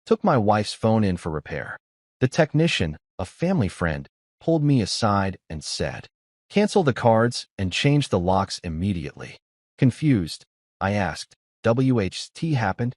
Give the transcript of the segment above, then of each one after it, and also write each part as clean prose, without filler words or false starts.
Took my wife's phone in for repair. The technician, a family friend, pulled me aside and said, "Cancel the cards and change the locks immediately." Confused, I asked, "WHT happened?"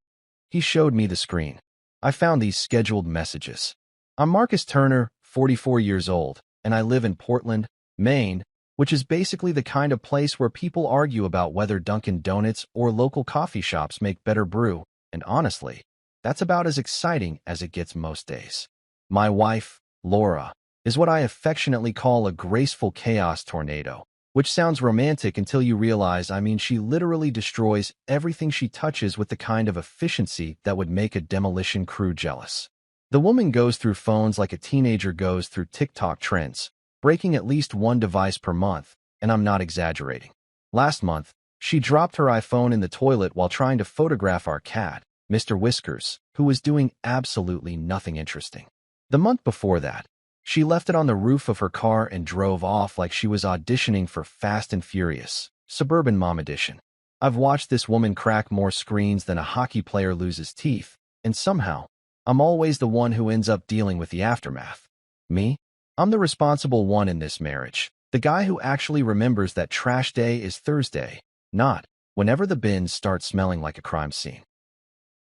He showed me the screen. I found these scheduled messages. "I'm Marcus Turner, 44 years old, and I live in Portland, Maine, which is basically the kind of place where people argue about whether Dunkin' Donuts or local coffee shops make better brew, and honestly, that's about as exciting as it gets most days. My wife, Laura, is what I affectionately call a graceful chaos tornado, which sounds romantic until you realize she literally destroys everything she touches with the kind of efficiency that would make a demolition crew jealous. The woman goes through phones like a teenager goes through TikTok trends, breaking at least one device per month, and I'm not exaggerating. Last month, she dropped her iPhone in the toilet while trying to photograph our cat, Mr. Whiskers, who was doing absolutely nothing interesting. The month before that, she left it on the roof of her car and drove off like she was auditioning for Fast and Furious, Suburban Mom Edition. I've watched this woman crack more screens than a hockey player loses teeth, and somehow, I'm always the one who ends up dealing with the aftermath. Me? I'm the responsible one in this marriage, the guy who actually remembers that trash day is Thursday, not whenever the bins start smelling like a crime scene.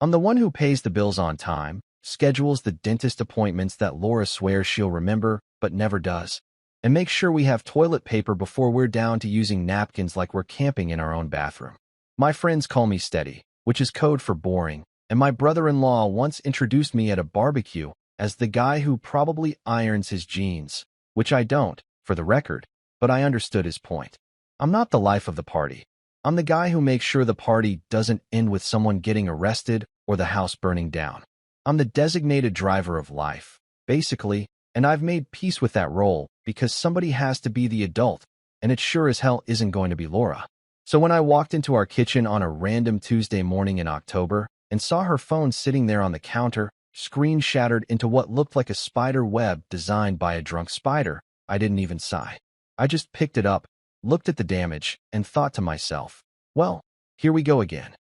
I'm the one who pays the bills on time, schedules the dentist appointments that Laura swears she'll remember but never does, and makes sure we have toilet paper before we're down to using napkins like we're camping in our own bathroom. My friends call me steady, which is code for boring, and my brother-in-law once introduced me at a barbecue as the guy who probably irons his jeans, which I don't, for the record, but I understood his point. I'm not the life of the party. I'm the guy who makes sure the party doesn't end with someone getting arrested or the house burning down. I'm the designated driver of life, basically, and I've made peace with that role because somebody has to be the adult, and it sure as hell isn't going to be Laura. So when I walked into our kitchen on a random Tuesday morning in October and saw her phone sitting there on the counter, screen shattered into what looked like a spider web designed by a drunk spider, I didn't even sigh. I just picked it up, looked at the damage, and thought to myself, well, here we go again.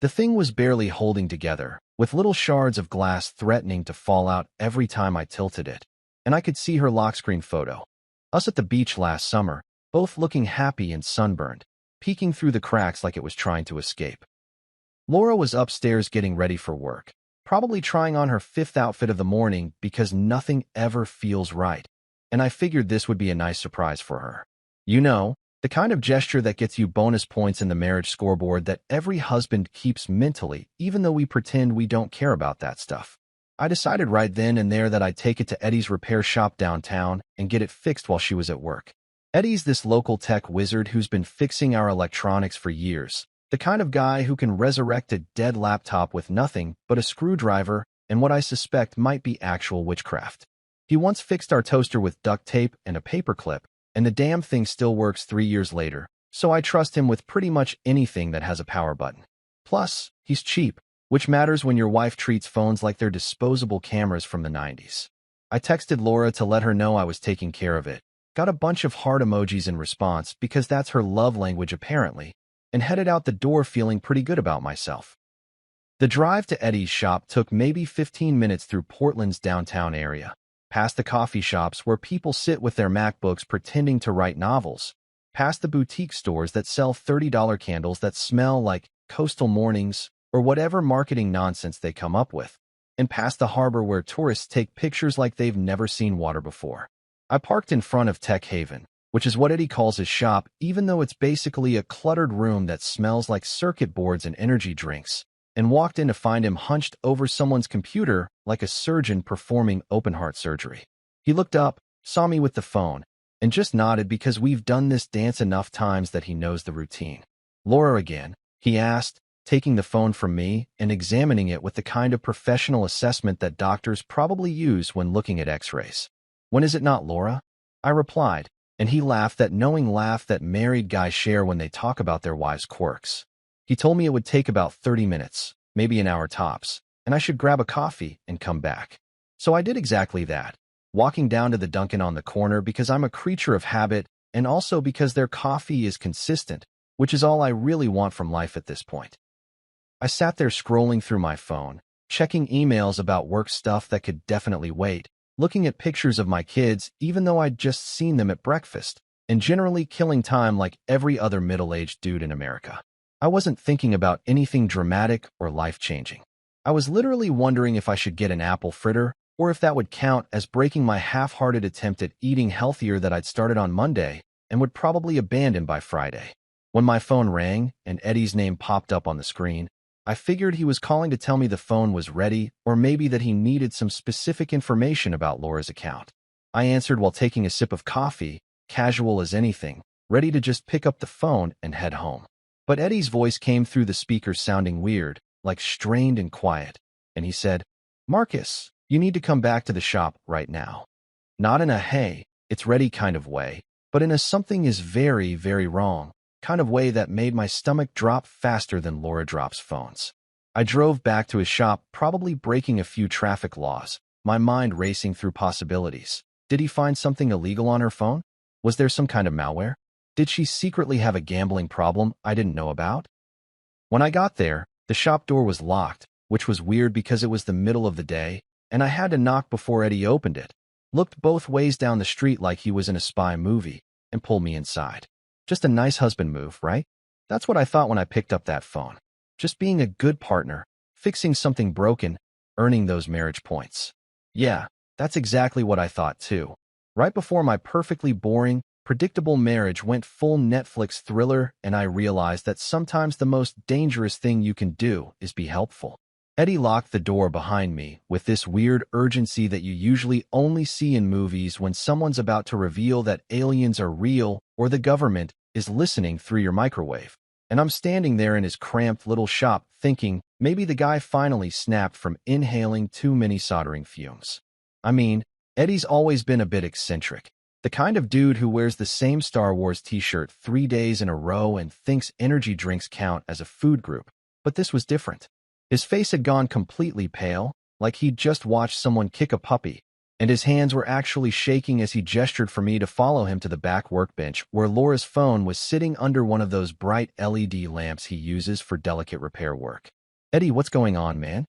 The thing was barely holding together, with little shards of glass threatening to fall out every time I tilted it, and I could see her lock screen photo. Us at the beach last summer, both looking happy and sunburned, peeking through the cracks like it was trying to escape. Laura was upstairs getting ready for work, probably trying on her 5th outfit of the morning because nothing ever feels right, and I figured this would be a nice surprise for her. You know, the kind of gesture that gets you bonus points in the marriage scoreboard that every husband keeps mentally, even though we pretend we don't care about that stuff. I decided right then and there that I'd take it to Eddie's repair shop downtown and get it fixed while she was at work. Eddie's this local tech wizard who's been fixing our electronics for years, the kind of guy who can resurrect a dead laptop with nothing but a screwdriver and what I suspect might be actual witchcraft. He once fixed our toaster with duct tape and a paperclip, and the damn thing still works 3 years later, so I trust him with pretty much anything that has a power button. Plus, he's cheap, which matters when your wife treats phones like they're disposable cameras from the 90s. I texted Laura to let her know I was taking care of it, got a bunch of heart emojis in response because that's her love language apparently, and headed out the door feeling pretty good about myself. The drive to Eddie's shop took maybe 15 minutes through Portland's downtown area, past the coffee shops where people sit with their MacBooks pretending to write novels, past the boutique stores that sell $30 candles that smell like coastal mornings or whatever marketing nonsense they come up with, and past the harbor where tourists take pictures like they've never seen water before. I parked in front of Tech Haven, which is what Eddie calls his shop, even though it's basically a cluttered room that smells like circuit boards and energy drinks, and walked in to find him hunched over someone's computer like a surgeon performing open-heart surgery. He looked up, saw me with the phone, and just nodded because we've done this dance enough times that he knows the routine. "Laura again?" he asked, taking the phone from me and examining it with the kind of professional assessment that doctors probably use when looking at x-rays. "When is it not, Laura?" I replied, and he laughed that knowing laugh that married guys share when they talk about their wives' quirks. He told me it would take about 30 minutes, maybe an hour tops, and I should grab a coffee and come back. So I did exactly that, walking down to the Dunkin' on the corner because I'm a creature of habit and also because their coffee is consistent, which is all I really want from life at this point. I sat there scrolling through my phone, checking emails about work stuff that could definitely wait, looking at pictures of my kids even though I'd just seen them at breakfast, and generally killing time like every other middle-aged dude in America. I wasn't thinking about anything dramatic or life-changing. I was literally wondering if I should get an apple fritter or if that would count as breaking my half-hearted attempt at eating healthier that I'd started on Monday and would probably abandon by Friday. When my phone rang and Eddie's name popped up on the screen, I figured he was calling to tell me the phone was ready or maybe that he needed some specific information about Laura's account. I answered while taking a sip of coffee, casual as anything, ready to just pick up the phone and head home. But Eddie's voice came through the speakers sounding weird, like strained and quiet, and he said, "Marcus, you need to come back to the shop right now." Not in a "hey, it's ready" kind of way, but in a "something is very, very wrong" kind of way that made my stomach drop faster than Laura drops phones. I drove back to his shop, probably breaking a few traffic laws, my mind racing through possibilities. Did he find something illegal on her phone? Was there some kind of malware? Did she secretly have a gambling problem I didn't know about? When I got there, the shop door was locked, which was weird because it was the middle of the day, and I had to knock before Eddie opened it, looked both ways down the street like he was in a spy movie, and pulled me inside. Just a nice husband move, right? That's what I thought when I picked up that phone. Just being a good partner, fixing something broken, earning those marriage points. Yeah, that's exactly what I thought too. Right before my perfectly boring, predictable marriage went full Netflix thriller and I realized that sometimes the most dangerous thing you can do is be helpful. Eddie locked the door behind me with this weird urgency that you usually only see in movies when someone's about to reveal that aliens are real or the government is listening through your microwave. And I'm standing there in his cramped little shop thinking maybe the guy finally snapped from inhaling too many soldering fumes. I mean, Eddie's always been a bit eccentric. The kind of dude who wears the same Star Wars t-shirt 3 days in a row and thinks energy drinks count as a food group. But this was different. His face had gone completely pale, like he'd just watched someone kick a puppy, and his hands were actually shaking as he gestured for me to follow him to the back workbench where Laura's phone was sitting under one of those bright LED lamps he uses for delicate repair work. "Eddie, what's going on, man?"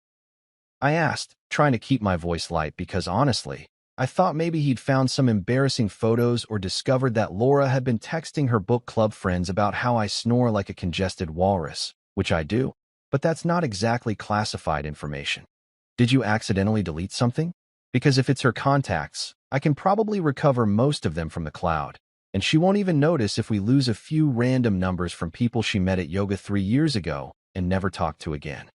I asked, trying to keep my voice light because honestly, I thought maybe he'd found some embarrassing photos or discovered that Laura had been texting her book club friends about how I snore like a congested walrus, which I do. But that's not exactly classified information. Did you accidentally delete something? Because if it's her contacts, I can probably recover most of them from the cloud, and she won't even notice if we lose a few random numbers from people she met at yoga 3 years ago and never talked to again.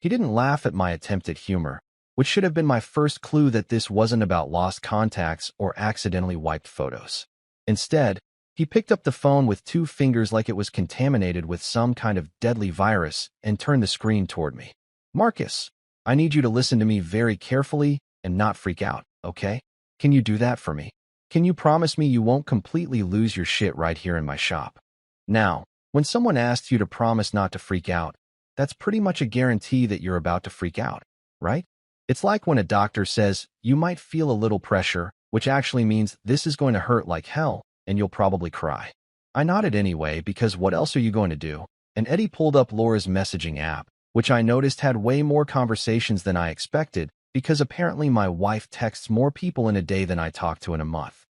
He didn't laugh at my attempt at humor, which should have been my first clue that this wasn't about lost contacts or accidentally wiped photos. Instead, he picked up the phone with 2 fingers like it was contaminated with some kind of deadly virus and turned the screen toward me. "Marcus, I need you to listen to me very carefully and not freak out, okay? Can you do that for me? Can you promise me you won't completely lose your shit right here in my shop?" Now, when someone asks you to promise not to freak out, that's pretty much a guarantee that you're about to freak out, right? It's like when a doctor says you might feel a little pressure, which actually means this is going to hurt like hell, and you'll probably cry. I nodded anyway because what else are you going to do? And Eddie pulled up Laura's messaging app, which I noticed had way more conversations than I expected because apparently my wife texts more people in a day than I talk to in a month.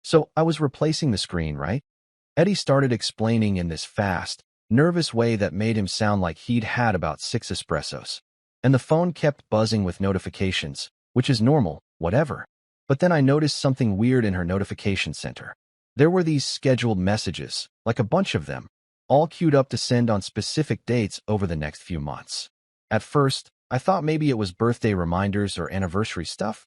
So I was replacing the screen, right? Eddie started explaining in this fast, nervous way that made him sound like he'd had about 6 espressos. And the phone kept buzzing with notifications, which is normal, whatever. But then I noticed something weird in her notification center. There were these scheduled messages, like a bunch of them, all queued up to send on specific dates over the next few months. At first, I thought maybe it was birthday reminders or anniversary stuff,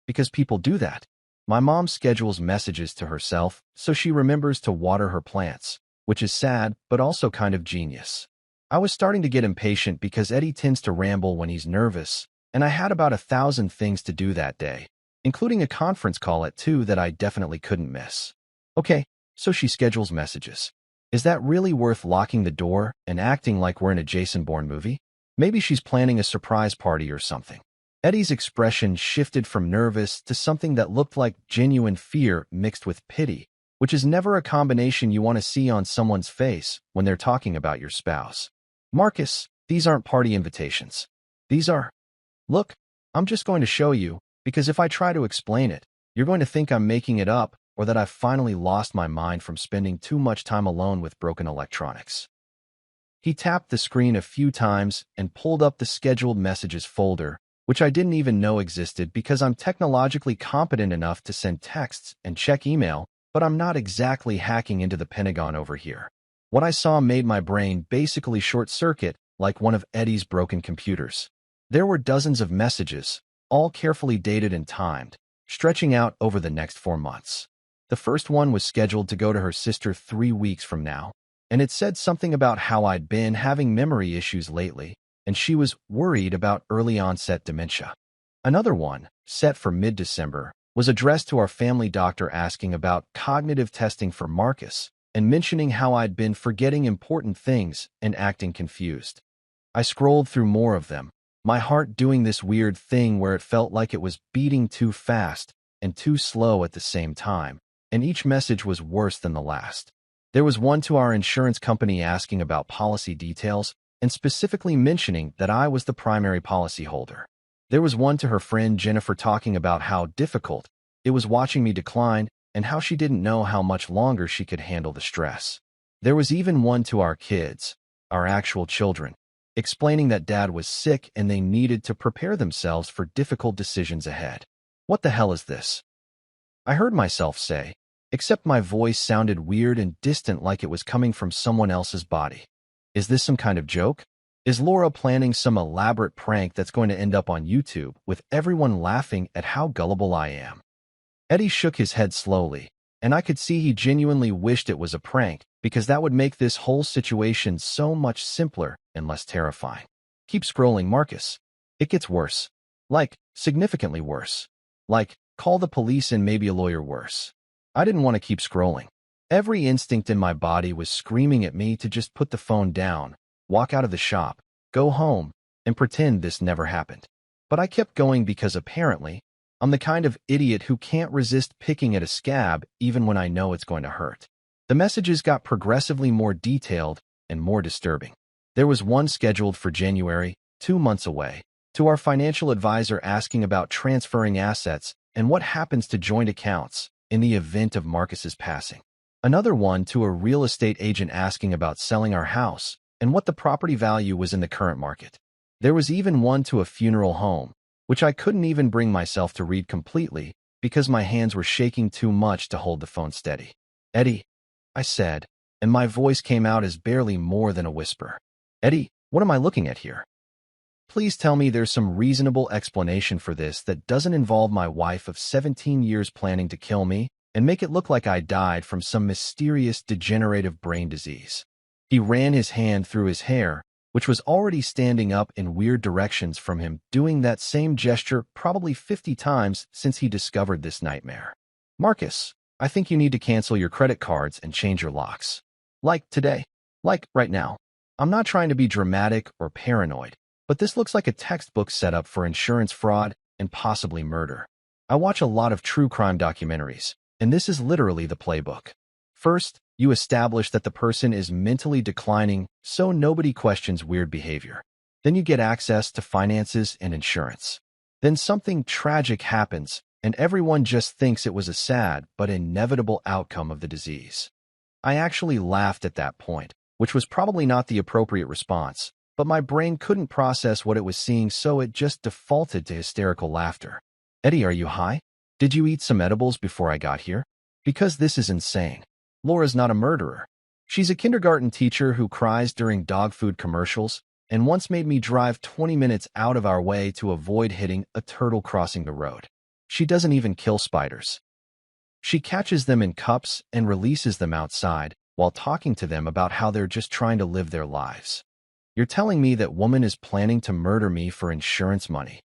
because people do that. My mom schedules messages to herself so she remembers to water her plants, which is sad but also kind of genius. I was starting to get impatient because Eddie tends to ramble when he's nervous, and I had about 1,000 things to do that day, including a conference call at 2 that I definitely couldn't miss. Okay, so she schedules messages. Is that really worth locking the door and acting like we're in a Jason Bourne movie? Maybe she's planning a surprise party or something. Eddie's expression shifted from nervous to something that looked like genuine fear mixed with pity, which is never a combination you want to see on someone's face when they're talking about your spouse. "Marcus, these aren't party invitations. These are, look, I'm just going to show you, because if I try to explain it, you're going to think I'm making it up or that I've finally lost my mind from spending too much time alone with broken electronics. He tapped the screen a few times and pulled up the scheduled messages folder, which I didn't even know existed because I'm technologically competent enough to send texts and check email, but I'm not exactly hacking into the Pentagon over here. What I saw made my brain basically short-circuit like one of Eddie's broken computers. There were dozens of messages, all carefully dated and timed, stretching out over the next 4 months. The first one was scheduled to go to her sister 3 weeks from now, and it said something about how I'd been having memory issues lately, and she was worried about early-onset dementia. Another one, set for mid-December, was addressed to our family doctor asking about cognitive testing for Marcus and mentioning how I'd been forgetting important things and acting confused. I scrolled through more of them, my heart doing this weird thing where it felt like it was beating too fast and too slow at the same time, and each message was worse than the last. There was one to our insurance company asking about policy details and specifically mentioning that I was the primary policyholder. There was one to her friend Jennifer talking about how difficult it was watching me decline and how she didn't know how much longer she could handle the stress. There was even one to our kids, our actual children, explaining that Dad was sick and they needed to prepare themselves for difficult decisions ahead. What the hell is this? I heard myself say, except my voice sounded weird and distant like it was coming from someone else's body. Is this some kind of joke? Is Laura planning some elaborate prank that's going to end up on YouTube with everyone laughing at how gullible I am? Eddie shook his head slowly, and I could see he genuinely wished it was a prank because that would make this whole situation so much simpler and less terrifying. Keep scrolling, Marcus. It gets worse. Like, significantly worse. Like, call the police and maybe a lawyer worse. I didn't want to keep scrolling. Every instinct in my body was screaming at me to just put the phone down, walk out of the shop, go home, and pretend this never happened. But I kept going because apparently, I'm the kind of idiot who can't resist picking at a scab even when I know it's going to hurt. The messages got progressively more detailed and more disturbing. There was one scheduled for January, 2 months away, to our financial advisor asking about transferring assets and what happens to joint accounts in the event of Marcus's passing. Another one to a real estate agent asking about selling our house and what the property value was in the current market. There was even one to a funeral home, which I couldn't even bring myself to read completely because my hands were shaking too much to hold the phone steady. Eddie, I said, and my voice came out as barely more than a whisper. Eddie, what am I looking at here? Please tell me there's some reasonable explanation for this that doesn't involve my wife of 17 years planning to kill me and make it look like I died from some mysterious degenerative brain disease. He ran his hand through his hair, which was already standing up in weird directions from him, doing that same gesture probably 50 times since he discovered this nightmare. Marcus, I think you need to cancel your credit cards and change your locks. Like today. Like right now. I'm not trying to be dramatic or paranoid, but this looks like a textbook setup for insurance fraud and possibly murder. I watch a lot of true crime documentaries, and this is literally the playbook. First, you establish that the person is mentally declining so nobody questions weird behavior. Then you get access to finances and insurance. Then something tragic happens, and everyone just thinks it was a sad but inevitable outcome of the disease. I actually laughed at that point, which was probably not the appropriate response, but my brain couldn't process what it was seeing, so it just defaulted to hysterical laughter. Eddie, are you high? Did you eat some edibles before I got here? Because this is insane. Laura's not a murderer. She's a kindergarten teacher who cries during dog food commercials and once made me drive 20 minutes out of our way to avoid hitting a turtle crossing the road. She doesn't even kill spiders. She catches them in cups and releases them outside while talking to them about how they're just trying to live their lives. You're telling me that woman is planning to murder me for insurance money.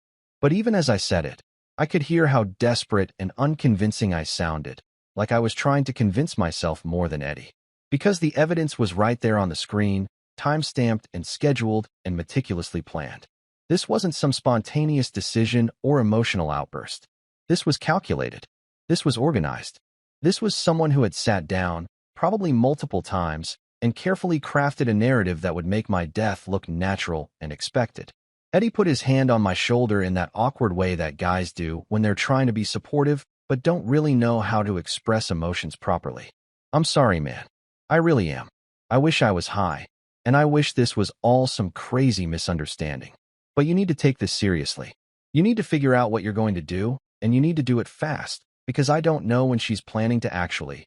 But even as I said it, I could hear how desperate and unconvincing I sounded, like I was trying to convince myself more than Eddie. Because the evidence was right there on the screen, time-stamped and scheduled and meticulously planned. This wasn't some spontaneous decision or emotional outburst. This was calculated. This was organized. This was someone who had sat down, probably multiple times, and carefully crafted a narrative that would make my death look natural and expected. Eddie put his hand on my shoulder in that awkward way that guys do when they're trying to be supportive but don't really know how to express emotions properly. I'm sorry, man. I really am. I wish I was high, and I wish this was all some crazy misunderstanding. But you need to take this seriously. You need to figure out what you're going to do, and you need to do it fast, because I don't know when she's planning to actually,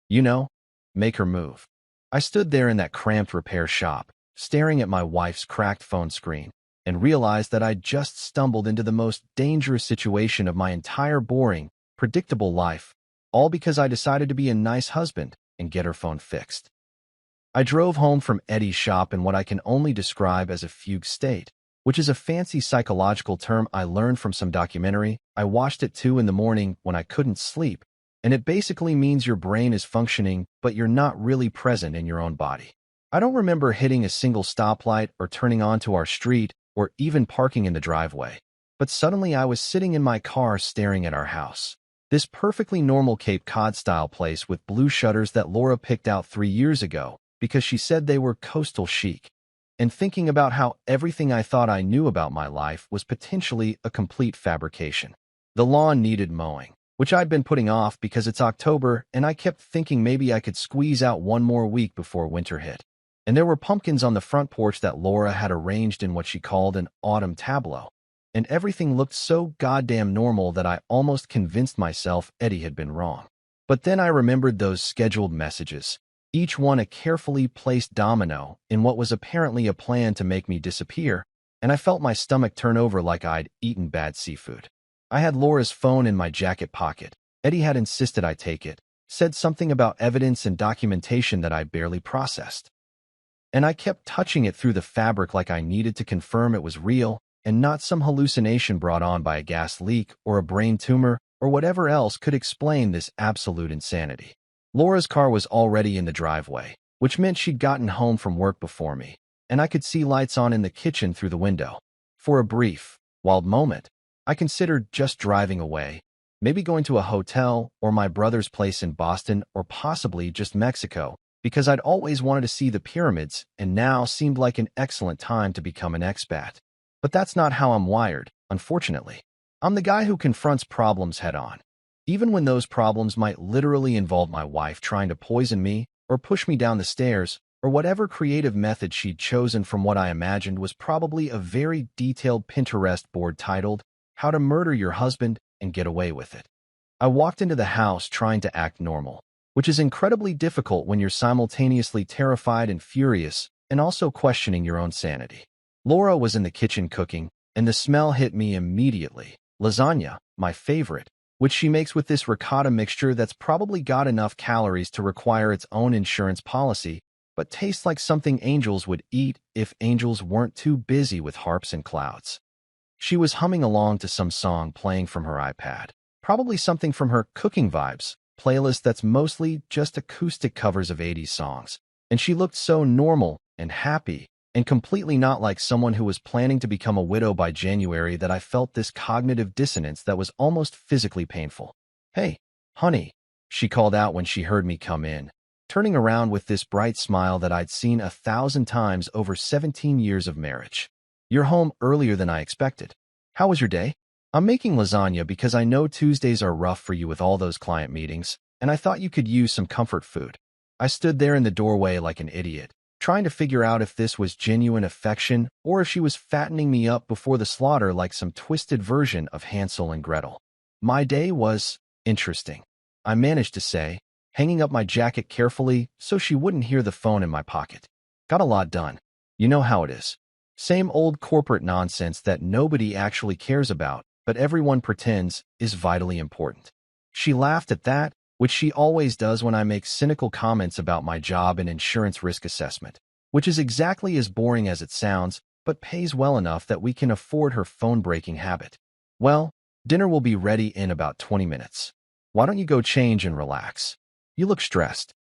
you know, make her move. I stood there in that cramped repair shop, staring at my wife's cracked phone screen, and realized that I'd just stumbled into the most dangerous situation of my entire boring, predictable life, all because I decided to be a nice husband and get her phone fixed. I drove home from Eddie's shop in what I can only describe as a fugue state, which is a fancy psychological term I learned from some documentary I watched at 2 in the morning when I couldn't sleep, and it basically means your brain is functioning, but you're not really present in your own body. I don't remember hitting a single stoplight or turning onto our street or even parking in the driveway, but suddenly I was sitting in my car staring at our house. This perfectly normal Cape Cod-style place with blue shutters that Laura picked out 3 years ago because she said they were coastal chic, and thinking about how everything I thought I knew about my life was potentially a complete fabrication. The lawn needed mowing, which I'd been putting off because it's October, and I kept thinking maybe I could squeeze out one more week before winter hit. And there were pumpkins on the front porch that Laura had arranged in what she called an autumn tableau. And everything looked so goddamn normal that I almost convinced myself Eddie had been wrong. But then I remembered those scheduled messages, each one a carefully placed domino in what was apparently a plan to make me disappear, and I felt my stomach turn over like I'd eaten bad seafood. I had Laura's phone in my jacket pocket. Eddie had insisted I take it, said something about evidence and documentation that I barely processed. And I kept touching it through the fabric like I needed to confirm it was real and not some hallucination brought on by a gas leak or a brain tumor or whatever else could explain this absolute insanity. Laura's car was already in the driveway, which meant she'd gotten home from work before me, and I could see lights on in the kitchen through the window. For a brief, wild moment, I considered just driving away, maybe going to a hotel or my brother's place in Boston or possibly just Mexico, because I'd always wanted to see the pyramids and now seemed like an excellent time to become an expat. But that's not how I'm wired, unfortunately. I'm the guy who confronts problems head-on, even when those problems might literally involve my wife trying to poison me or push me down the stairs, or whatever creative method she'd chosen from what I imagined was probably a very detailed Pinterest board titled, How to Murder Your Husband and Get Away with It. I walked into the house trying to act normal, which is incredibly difficult when you're simultaneously terrified and furious and also questioning your own sanity. Laura was in the kitchen cooking, and the smell hit me immediately. Lasagna, my favorite, which she makes with this ricotta mixture that's probably got enough calories to require its own insurance policy, but tastes like something angels would eat if angels weren't too busy with harps and clouds. She was humming along to some song playing from her iPad, probably something from her Cooking Vibes playlist that's mostly just acoustic covers of 80s songs, and she looked so normal and happy and completely not like someone who was planning to become a widow by January that I felt this cognitive dissonance that was almost physically painful. "Hey, honey," she called out when she heard me come in, turning around with this bright smile that I'd seen 1,000 times over 17 years of marriage. "You're home earlier than I expected. How was your day? I'm making lasagna because I know Tuesdays are rough for you with all those client meetings, and I thought you could use some comfort food." I stood there in the doorway like an idiot, trying to figure out if this was genuine affection or if she was fattening me up before the slaughter like some twisted version of Hansel and Gretel. "My day was interesting," I managed to say, hanging up my jacket carefully so she wouldn't hear the phone in my pocket. "Got a lot done. You know how it is. Same old corporate nonsense that nobody actually cares about, but everyone pretends is vitally important." She laughed at that, which she always does when I make cynical comments about my job and insurance risk assessment, which is exactly as boring as it sounds, but pays well enough that we can afford her phone-breaking habit. "Well, dinner will be ready in about 20 minutes. Why don't you go change and relax? You look stressed.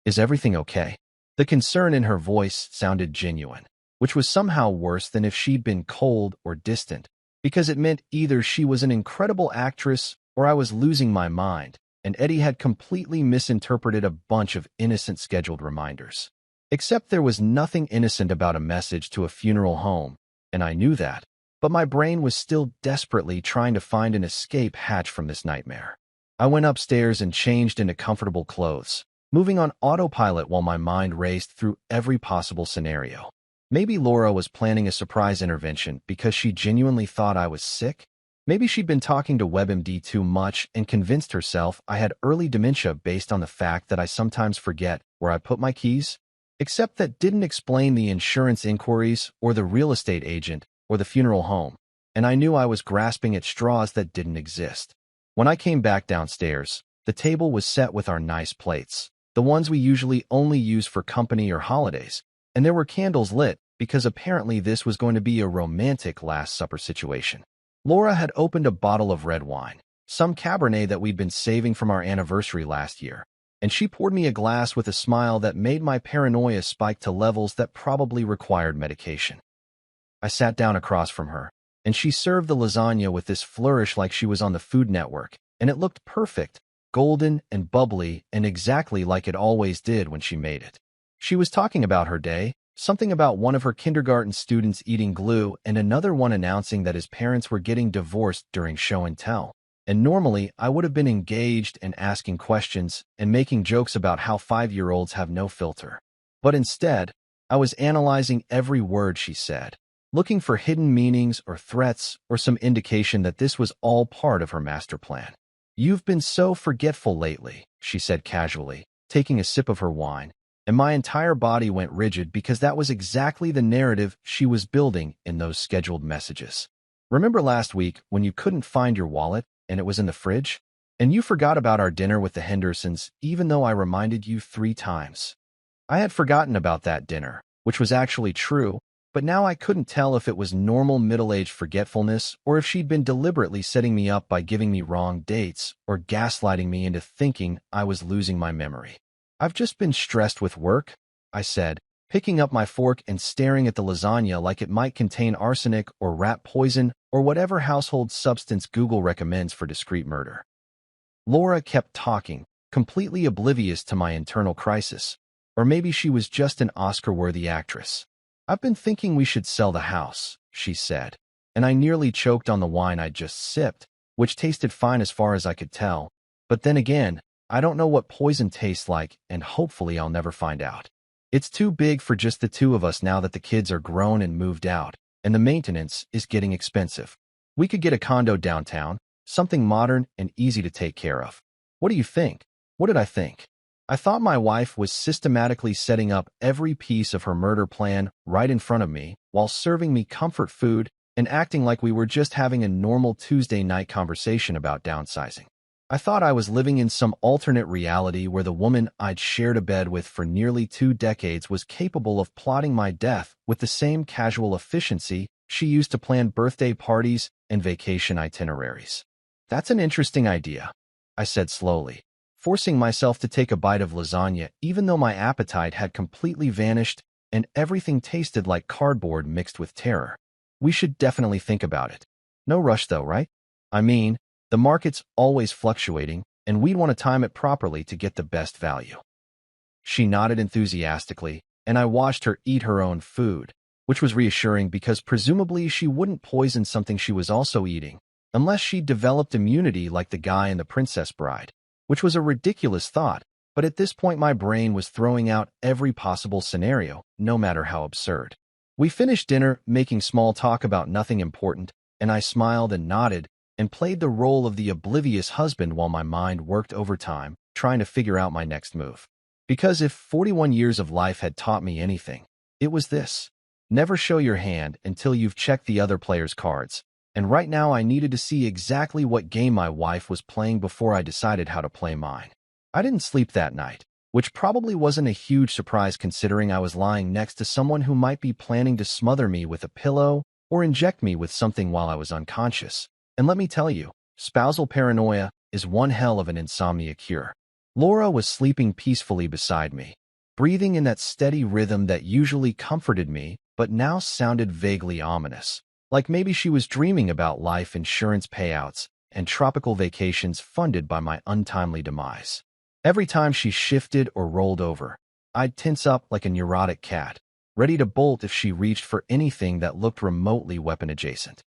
Is everything okay?" The concern in her voice sounded genuine, which was somehow worse than if she'd been cold or distant, because it meant either she was an incredible actress or I was losing my mind, and Eddie had completely misinterpreted a bunch of innocent scheduled reminders. Except there was nothing innocent about a message to a funeral home, and I knew that. But my brain was still desperately trying to find an escape hatch from this nightmare. I went upstairs and changed into comfortable clothes, moving on autopilot while my mind raced through every possible scenario. Maybe Laura was planning a surprise intervention because she genuinely thought I was sick. Maybe she'd been talking to WebMD too much and convinced herself I had early dementia based on the fact that I sometimes forget where I put my keys. Except that didn't explain the insurance inquiries or the real estate agent or the funeral home, and I knew I was grasping at straws that didn't exist. When I came back downstairs, the table was set with our nice plates, the ones we usually only use for company or holidays, and there were candles lit because apparently this was going to be a romantic Last Supper situation. Laura had opened a bottle of red wine, some Cabernet that we'd been saving from our anniversary last year, and she poured me a glass with a smile that made my paranoia spike to levels that probably required medication. I sat down across from her, and she served the lasagna with this flourish like she was on the Food Network, and it looked perfect, golden and bubbly, and exactly like it always did when she made it. She was talking about her day, something about one of her kindergarten students eating glue and another one announcing that his parents were getting divorced during show and tell. And normally, I would have been engaged and asking questions and making jokes about how 5-year-olds have no filter. But instead, I was analyzing every word she said, looking for hidden meanings or threats or some indication that this was all part of her master plan. "You've been so forgetful lately," she said casually, taking a sip of her wine, and my entire body went rigid because that was exactly the narrative she was building in those scheduled messages. "Remember last week when you couldn't find your wallet and it was in the fridge? And you forgot about our dinner with the Hendersons even though I reminded you 3 times. I had forgotten about that dinner, which was actually true, but now I couldn't tell if it was normal middle-aged forgetfulness or if she'd been deliberately setting me up by giving me wrong dates or gaslighting me into thinking I was losing my memory. "I've just been stressed with work," I said, picking up my fork and staring at the lasagna like it might contain arsenic or rat poison or whatever household substance Google recommends for discreet murder. Laura kept talking, completely oblivious to my internal crisis. Or maybe she was just an Oscar-worthy actress. "I've been thinking we should sell the house," she said, and I nearly choked on the wine I'd just sipped, which tasted fine as far as I could tell. But then again, I don't know what poison tastes like, and hopefully I'll never find out. It's too big for just the two of us now that the kids are grown and moved out, and the maintenance is getting expensive. We could get a condo downtown, something modern and easy to take care of. What do you think?" What did I think? I thought my wife was systematically setting up every piece of her murder plan right in front of me while serving me comfort food and acting like we were just having a normal Tuesday night conversation about downsizing. I thought I was living in some alternate reality where the woman I'd shared a bed with for nearly 2 decades was capable of plotting my death with the same casual efficiency she used to plan birthday parties and vacation itineraries. "That's an interesting idea," I said slowly, forcing myself to take a bite of lasagna even though my appetite had completely vanished and everything tasted like cardboard mixed with terror. "We should definitely think about it. No rush though, right? I mean, the market's always fluctuating, and we'd want to time it properly to get the best value." She nodded enthusiastically, and I watched her eat her own food, which was reassuring because presumably she wouldn't poison something she was also eating, unless she'd developed immunity like the guy in The Princess Bride, which was a ridiculous thought, but at this point my brain was throwing out every possible scenario, no matter how absurd. We finished dinner making small talk about nothing important, and I smiled and nodded and played the role of the oblivious husband while my mind worked overtime, trying to figure out my next move. Because if 41 years of life had taught me anything, it was this: never show your hand until you've checked the other player's cards. And right now I needed to see exactly what game my wife was playing before I decided how to play mine. I didn't sleep that night, which probably wasn't a huge surprise considering I was lying next to someone who might be planning to smother me with a pillow or inject me with something while I was unconscious. And let me tell you, spousal paranoia is one hell of an insomnia cure. Laura was sleeping peacefully beside me, breathing in that steady rhythm that usually comforted me but now sounded vaguely ominous. Like maybe she was dreaming about life insurance payouts and tropical vacations funded by my untimely demise. Every time she shifted or rolled over, I'd tense up like a neurotic cat, ready to bolt if she reached for anything that looked remotely weapon-adjacent.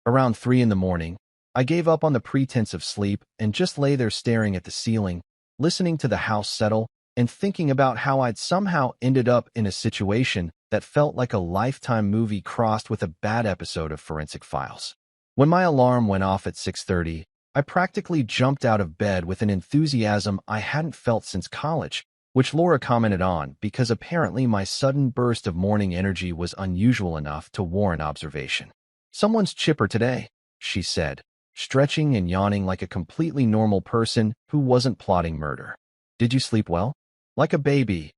Around 3 in the morning, I gave up on the pretense of sleep and just lay there staring at the ceiling, listening to the house settle and thinking about how I'd somehow ended up in a situation that felt like a Lifetime movie crossed with a bad episode of Forensic Files. When my alarm went off at 6:30, I practically jumped out of bed with an enthusiasm I hadn't felt since college, which Laura commented on because apparently my sudden burst of morning energy was unusual enough to warrant observation. "Someone's chipper today," she said, stretching and yawning like a completely normal person who wasn't plotting murder. "Did you sleep well?" "Like a baby."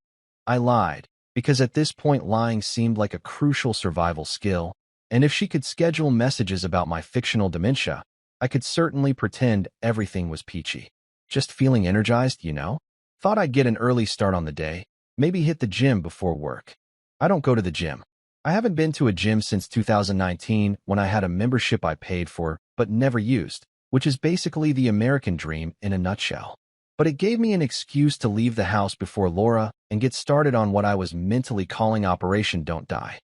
I lied, because at this point lying seemed like a crucial survival skill, and if she could schedule messages about my fictional dementia, I could certainly pretend everything was peachy. "Just feeling energized, you know? Thought I'd get an early start on the day, maybe hit the gym before work." I don't go to the gym. I haven't been to a gym since 2019 when I had a membership I paid for but never used, which is basically the American dream in a nutshell. But it gave me an excuse to leave the house before Laura and get started on what I was mentally calling Operation Don't Die.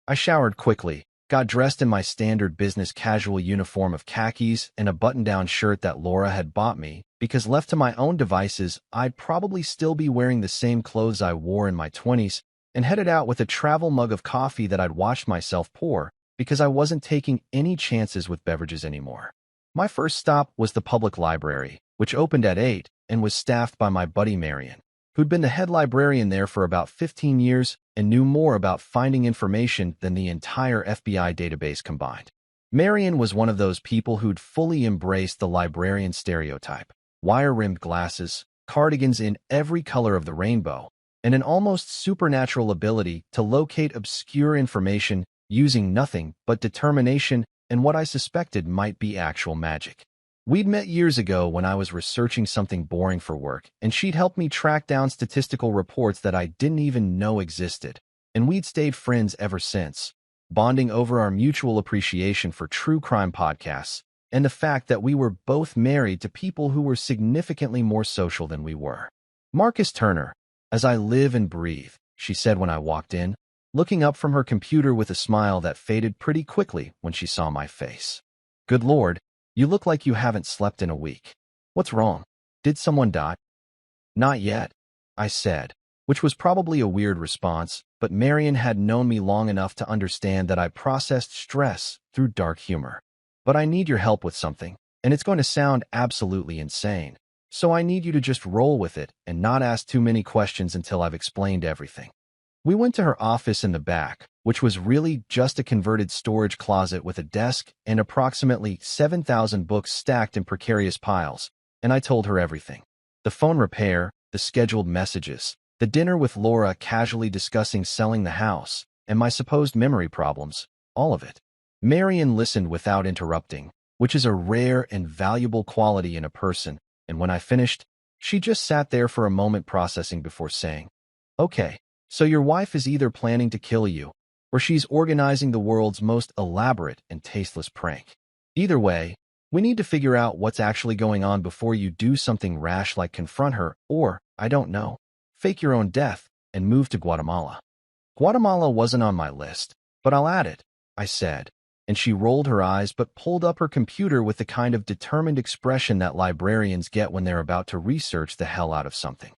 I showered quickly, got dressed in my standard business casual uniform of khakis and a button-down shirt that Laura had bought me, because left to my own devices, I'd probably still be wearing the same clothes I wore in my 20s, and headed out with a travel mug of coffee that I'd watched myself pour, because I wasn't taking any chances with beverages anymore. My first stop was the public library, which opened at 8 and was staffed by my buddy Marion, who'd been the head librarian there for about 15 years and knew more about finding information than the entire FBI database combined. Marion was one of those people who'd fully embraced the librarian stereotype: wire-rimmed glasses, cardigans in every color of the rainbow, and an almost supernatural ability to locate obscure information using nothing but determination and what I suspected might be actual magic. We'd met years ago when I was researching something boring for work, and she'd helped me track down statistical reports that I didn't even know existed, and we'd stayed friends ever since, bonding over our mutual appreciation for true crime podcasts and the fact that we were both married to people who were significantly more social than we were. "Marcus Turner, as I live and breathe," she said when I walked in, looking up from her computer with a smile that faded pretty quickly when she saw my face. "Good Lord, you look like you haven't slept in a week. What's wrong? Did someone die?" "Not yet," I said, which was probably a weird response, but Marion had known me long enough to understand that I processed stress through dark humor. "But I need your help with something, and it's going to sound absolutely insane, so I need you to just roll with it and not ask too many questions until I've explained everything." We went to her office in the back, which was really just a converted storage closet with a desk and approximately 7,000 books stacked in precarious piles, and I told her everything. The phone repair, the scheduled messages, the dinner with Laura casually discussing selling the house, and my supposed memory problems, all of it. Marion listened without interrupting, which is a rare and valuable quality in a person, and when I finished, she just sat there for a moment processing before saying, "Okay, so your wife is either planning to kill you, or she's organizing the world's most elaborate and tasteless prank. Either way, we need to figure out what's actually going on before you do something rash like confront her or, I don't know, fake your own death and move to Guatemala." Guatemala wasn't on my list, but I'll add it, I said, and she rolled her eyes but pulled up her computer with the kind of determined expression that librarians get when they're about to research the hell out of something.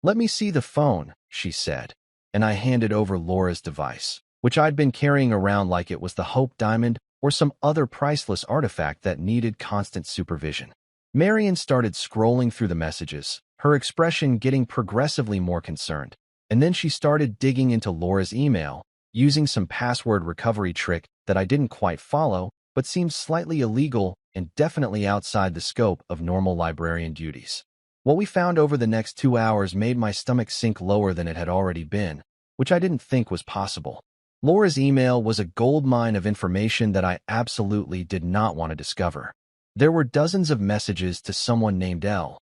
"Let me see the phone," she said, and I handed over Laura's device, which I'd been carrying around like it was the Hope Diamond or some other priceless artifact that needed constant supervision. Marion started scrolling through the messages, her expression getting progressively more concerned, and then she started digging into Laura's email, using some password recovery trick that I didn't quite follow, but seemed slightly illegal and definitely outside the scope of normal librarian duties. What we found over the next 2 hours made my stomach sink lower than it had already been, which I didn't think was possible. Laura's email was a goldmine of information that I absolutely did not want to discover. There were dozens of messages to someone named Elle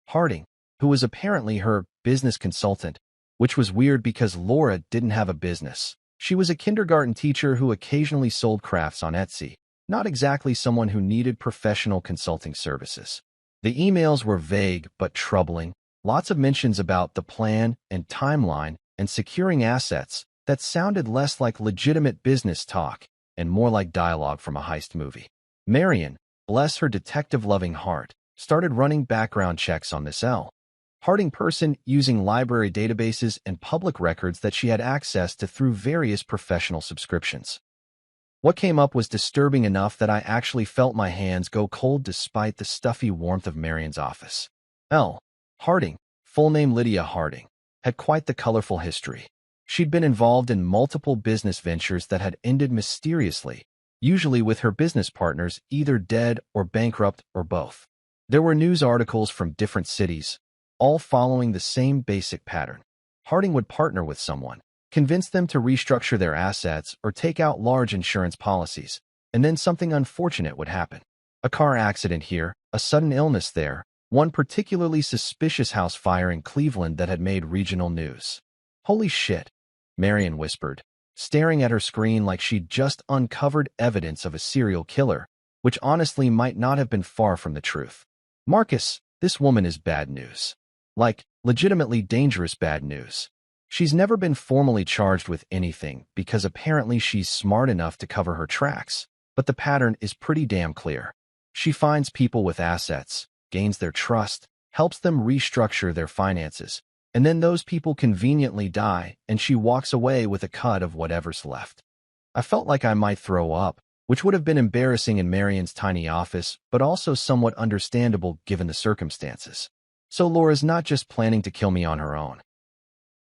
Harding, who was apparently her business consultant, which was weird because Laura didn't have a business. She was a kindergarten teacher who occasionally sold crafts on Etsy, not exactly someone who needed professional consulting services. The emails were vague but troubling, lots of mentions about the plan and timeline, and securing assets that sounded less like legitimate business talk and more like dialogue from a heist movie. Marion, bless her detective-loving heart, started running background checks on this Harding person using library databases and public records that she had access to through various professional subscriptions. What came up was disturbing enough that I actually felt my hands go cold despite the stuffy warmth of Marion's office. L. Harding, full name Lydia Harding, had quite the colorful history. She'd been involved in multiple business ventures that had ended mysteriously, usually with her business partners either dead or bankrupt or both. There were news articles from different cities, all following the same basic pattern. Harding would partner with someone, convince them to restructure their assets or take out large insurance policies, and then something unfortunate would happen. A car accident here, a sudden illness there, one particularly suspicious house fire in Cleveland that had made regional news. Holy shit, Marion whispered, staring at her screen like she'd just uncovered evidence of a serial killer, which honestly might not have been far from the truth. Marcus, this woman is bad news. Like, legitimately dangerous bad news. She's never been formally charged with anything because apparently she's smart enough to cover her tracks, but the pattern is pretty damn clear. She finds people with assets, gains their trust, helps them restructure their finances, and then those people conveniently die and she walks away with a cut of whatever's left. I felt like I might throw up, which would have been embarrassing in Marion's tiny office, but also somewhat understandable given the circumstances. So Laura's not just planning to kill me on her own.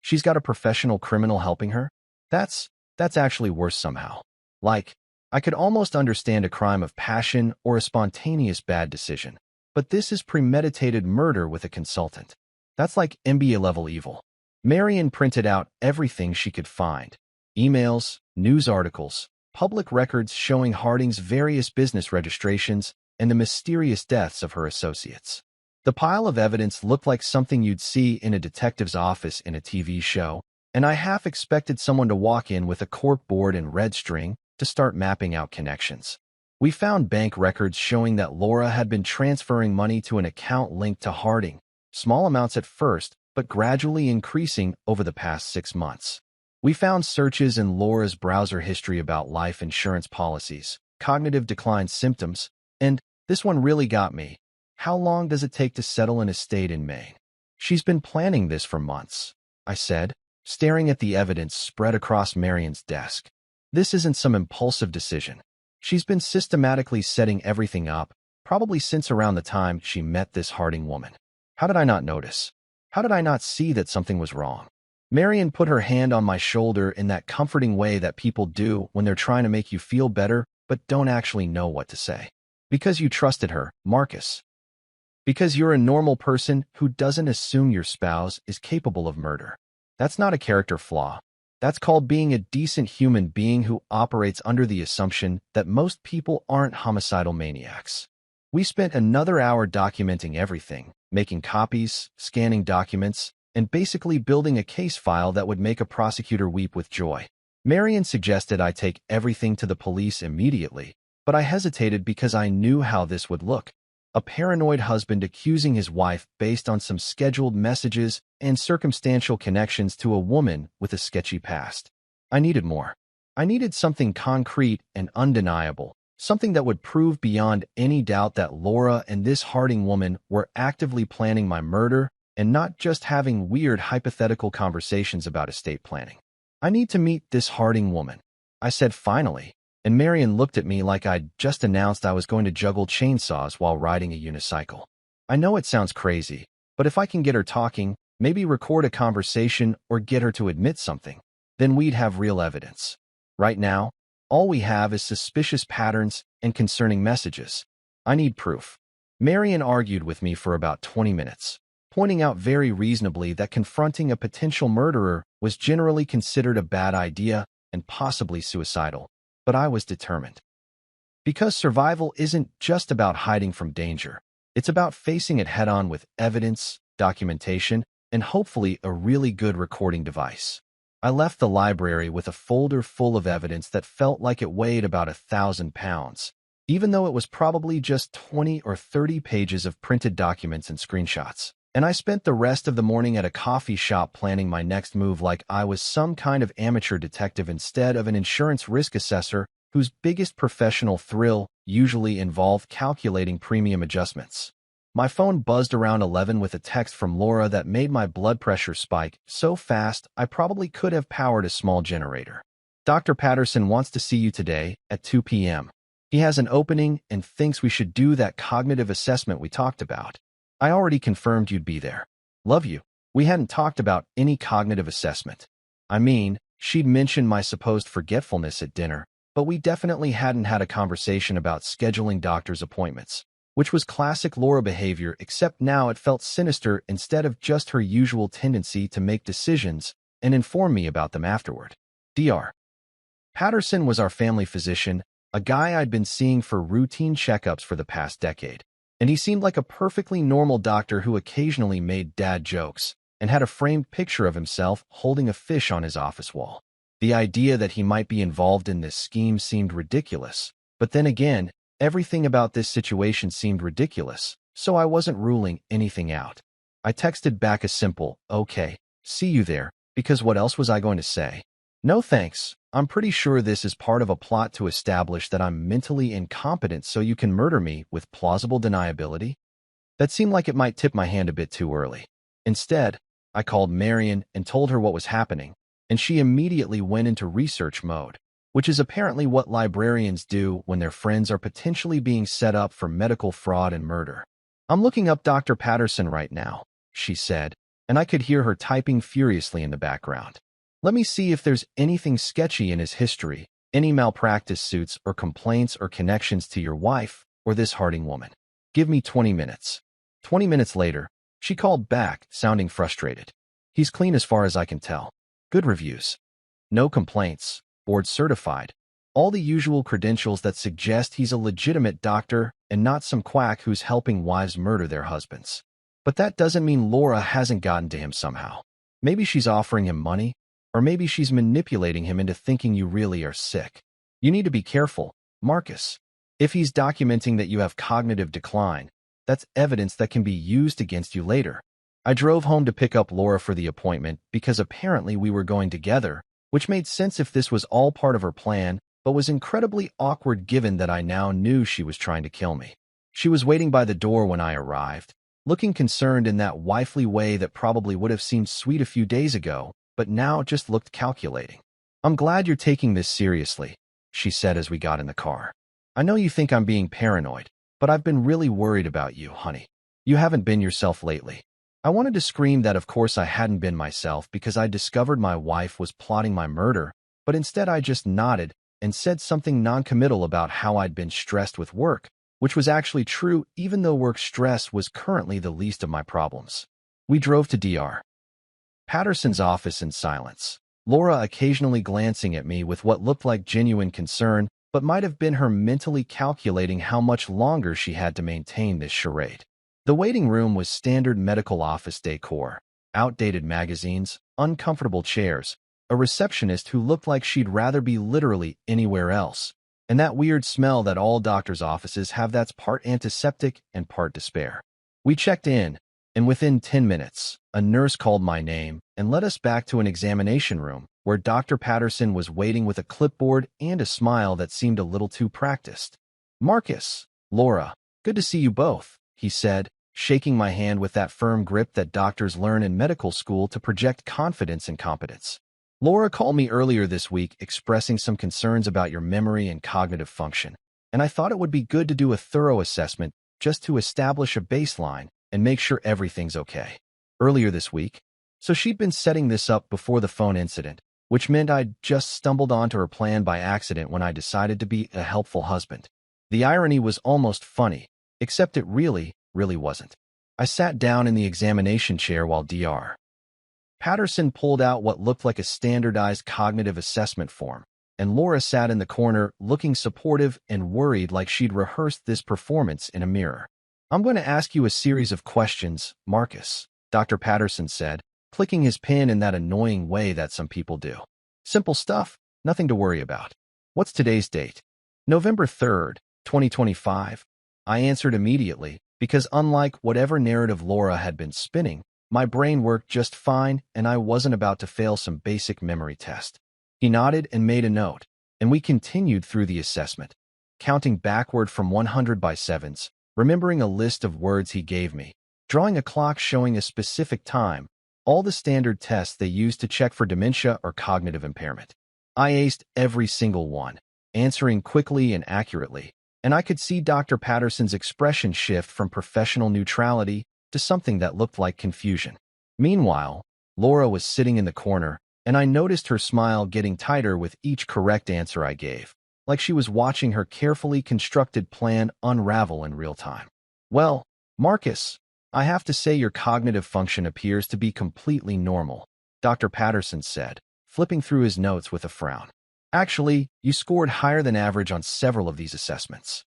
She's got a professional criminal helping her? That's actually worse somehow. Like, I could almost understand a crime of passion or a spontaneous bad decision, but this is premeditated murder with a consultant. That's like MBA-level evil. Marion printed out everything she could find. Emails, news articles, public records showing Harding's various business registrations, and the mysterious deaths of her associates. The pile of evidence looked like something you'd see in a detective's office in a TV show, and I half expected someone to walk in with a cork board and red string to start mapping out connections. We found bank records showing that Laura had been transferring money to an account linked to Harding, small amounts at first, but gradually increasing over the past 6 months. We found searches in Laura's browser history about life insurance policies, cognitive decline symptoms, and, this one really got me, how long does it take to settle an estate in Maine? She's been planning this for months, I said, staring at the evidence spread across Marion's desk. This isn't some impulsive decision. She's been systematically setting everything up, probably since around the time she met this Harding woman. How did I not notice? How did I not see that something was wrong? Marion put her hand on my shoulder in that comforting way that people do when they're trying to make you feel better but don't actually know what to say. Because you trusted her, Marcus. Because you're a normal person who doesn't assume your spouse is capable of murder. That's not a character flaw. That's called being a decent human being who operates under the assumption that most people aren't homicidal maniacs. We spent another hour documenting everything, making copies, scanning documents, and basically building a case file that would make a prosecutor weep with joy. Marion suggested I take everything to the police immediately, but I hesitated because I knew how this would look. A paranoid husband accusing his wife based on some scheduled messages and circumstantial connections to a woman with a sketchy past. I needed more. I needed something concrete and undeniable, something that would prove beyond any doubt that Laura and this Harding woman were actively planning my murder and not just having weird hypothetical conversations about estate planning. I need to meet this Harding woman, I said finally, and Marion looked at me like I'd just announced I was going to juggle chainsaws while riding a unicycle. I know it sounds crazy, but if I can get her talking, maybe record a conversation or get her to admit something, then we'd have real evidence. Right now, all we have is suspicious patterns and concerning messages. I need proof. Marion argued with me for about 20 minutes, pointing out very reasonably that confronting a potential murderer was generally considered a bad idea and possibly suicidal. But I was determined. Because survival isn't just about hiding from danger. It's about facing it head-on with evidence, documentation, and hopefully a really good recording device. I left the library with a folder full of evidence that felt like it weighed about 1,000 pounds, even though it was probably just 20 or 30 pages of printed documents and screenshots. And I spent the rest of the morning at a coffee shop planning my next move like I was some kind of amateur detective instead of an insurance risk assessor whose biggest professional thrill usually involved calculating premium adjustments. My phone buzzed around 11 with a text from Laura that made my blood pressure spike so fast I probably could have powered a small generator. Dr. Patterson wants to see you today at 2 p.m. He has an opening and thinks we should do that cognitive assessment we talked about. I already confirmed you'd be there. Love you. We hadn't talked about any cognitive assessment. I mean, she'd mentioned my supposed forgetfulness at dinner, but we definitely hadn't had a conversation about scheduling doctor's appointments, which was classic Laura behavior, except now it felt sinister instead of just her usual tendency to make decisions and inform me about them afterward. Dr. Patterson was our family physician, a guy I'd been seeing for routine checkups for the past decade. And he seemed like a perfectly normal doctor who occasionally made dad jokes and had a framed picture of himself holding a fish on his office wall. The idea that he might be involved in this scheme seemed ridiculous, but then again, everything about this situation seemed ridiculous, so I wasn't ruling anything out. I texted back a simple, "Okay, see you there," because what else was I going to say? No thanks. I'm pretty sure this is part of a plot to establish that I'm mentally incompetent so you can murder me with plausible deniability. That seemed like it might tip my hand a bit too early. Instead, I called Marion and told her what was happening, and she immediately went into research mode, which is apparently what librarians do when their friends are potentially being set up for medical fraud and murder. "I'm looking up Dr. Patterson right now," she said, and I could hear her typing furiously in the background. "Let me see if there's anything sketchy in his history, any malpractice suits or complaints or connections to your wife or this Harding woman. Give me 20 minutes. 20 minutes later, she called back, sounding frustrated. "He's clean as far as I can tell. Good reviews. No complaints. Board certified. All the usual credentials that suggest he's a legitimate doctor and not some quack who's helping wives murder their husbands. But that doesn't mean Laura hasn't gotten to him somehow. Maybe she's offering him money, or maybe she's manipulating him into thinking you really are sick. You need to be careful, Marcus. If he's documenting that you have cognitive decline, that's evidence that can be used against you later." I drove home to pick up Laura for the appointment because apparently we were going together, which made sense if this was all part of her plan, but was incredibly awkward given that I now knew she was trying to kill me. She was waiting by the door when I arrived, looking concerned in that wifely way that probably would have seemed sweet a few days ago, but now just looked calculating. "I'm glad you're taking this seriously," she said as we got in the car. "I know you think I'm being paranoid, but I've been really worried about you, honey. You haven't been yourself lately." I wanted to scream that of course I hadn't been myself because I discovered my wife was plotting my murder, but instead I just nodded and said something non-committal about how I'd been stressed with work, which was actually true even though work stress was currently the least of my problems. We drove to Dr. Patterson's office in silence, Laura occasionally glancing at me with what looked like genuine concern, but might have been her mentally calculating how much longer she had to maintain this charade. The waiting room was standard medical office decor, outdated magazines, uncomfortable chairs, a receptionist who looked like she'd rather be literally anywhere else, and that weird smell that all doctors' offices have that's part antiseptic and part despair. We checked in, and within 10 minutes, a nurse called my name and led us back to an examination room where Dr. Patterson was waiting with a clipboard and a smile that seemed a little too practiced. "Marcus, Laura, good to see you both," he said, shaking my hand with that firm grip that doctors learn in medical school to project confidence and competence. "Laura called me earlier this week expressing some concerns about your memory and cognitive function, and I thought it would be good to do a thorough assessment just to establish a baseline and make sure everything's okay." Earlier this week, so she'd been setting this up before the phone incident, which meant I'd just stumbled onto her plan by accident when I decided to be a helpful husband. The irony was almost funny, except it really wasn't. I sat down in the examination chair while Dr. Patterson pulled out what looked like a standardized cognitive assessment form, and Laura sat in the corner looking supportive and worried like she'd rehearsed this performance in a mirror. "I'm going to ask you a series of questions, Marcus," Dr. Patterson said, clicking his pen in that annoying way that some people do. "Simple stuff, nothing to worry about." "What's today's date?" "November 3rd, 2025. I answered immediately, because unlike whatever narrative Laura had been spinning, my brain worked just fine and I wasn't about to fail some basic memory test. He nodded and made a note, and we continued through the assessment, counting backward from 100 by sevens, remembering a list of words he gave me, drawing a clock showing a specific time, all the standard tests they use to check for dementia or cognitive impairment. I aced every single one, answering quickly and accurately, and I could see Dr. Patterson's expression shift from professional neutrality to something that looked like confusion. Meanwhile, Laura was sitting in the corner, and I noticed her smile getting tighter with each correct answer I gave, like she was watching her carefully constructed plan unravel in real time. Well, Marcus, I have to say your cognitive function appears to be completely normal, Dr. Patterson said, flipping through his notes with a frown. Actually, you scored higher than average on several of these assessments.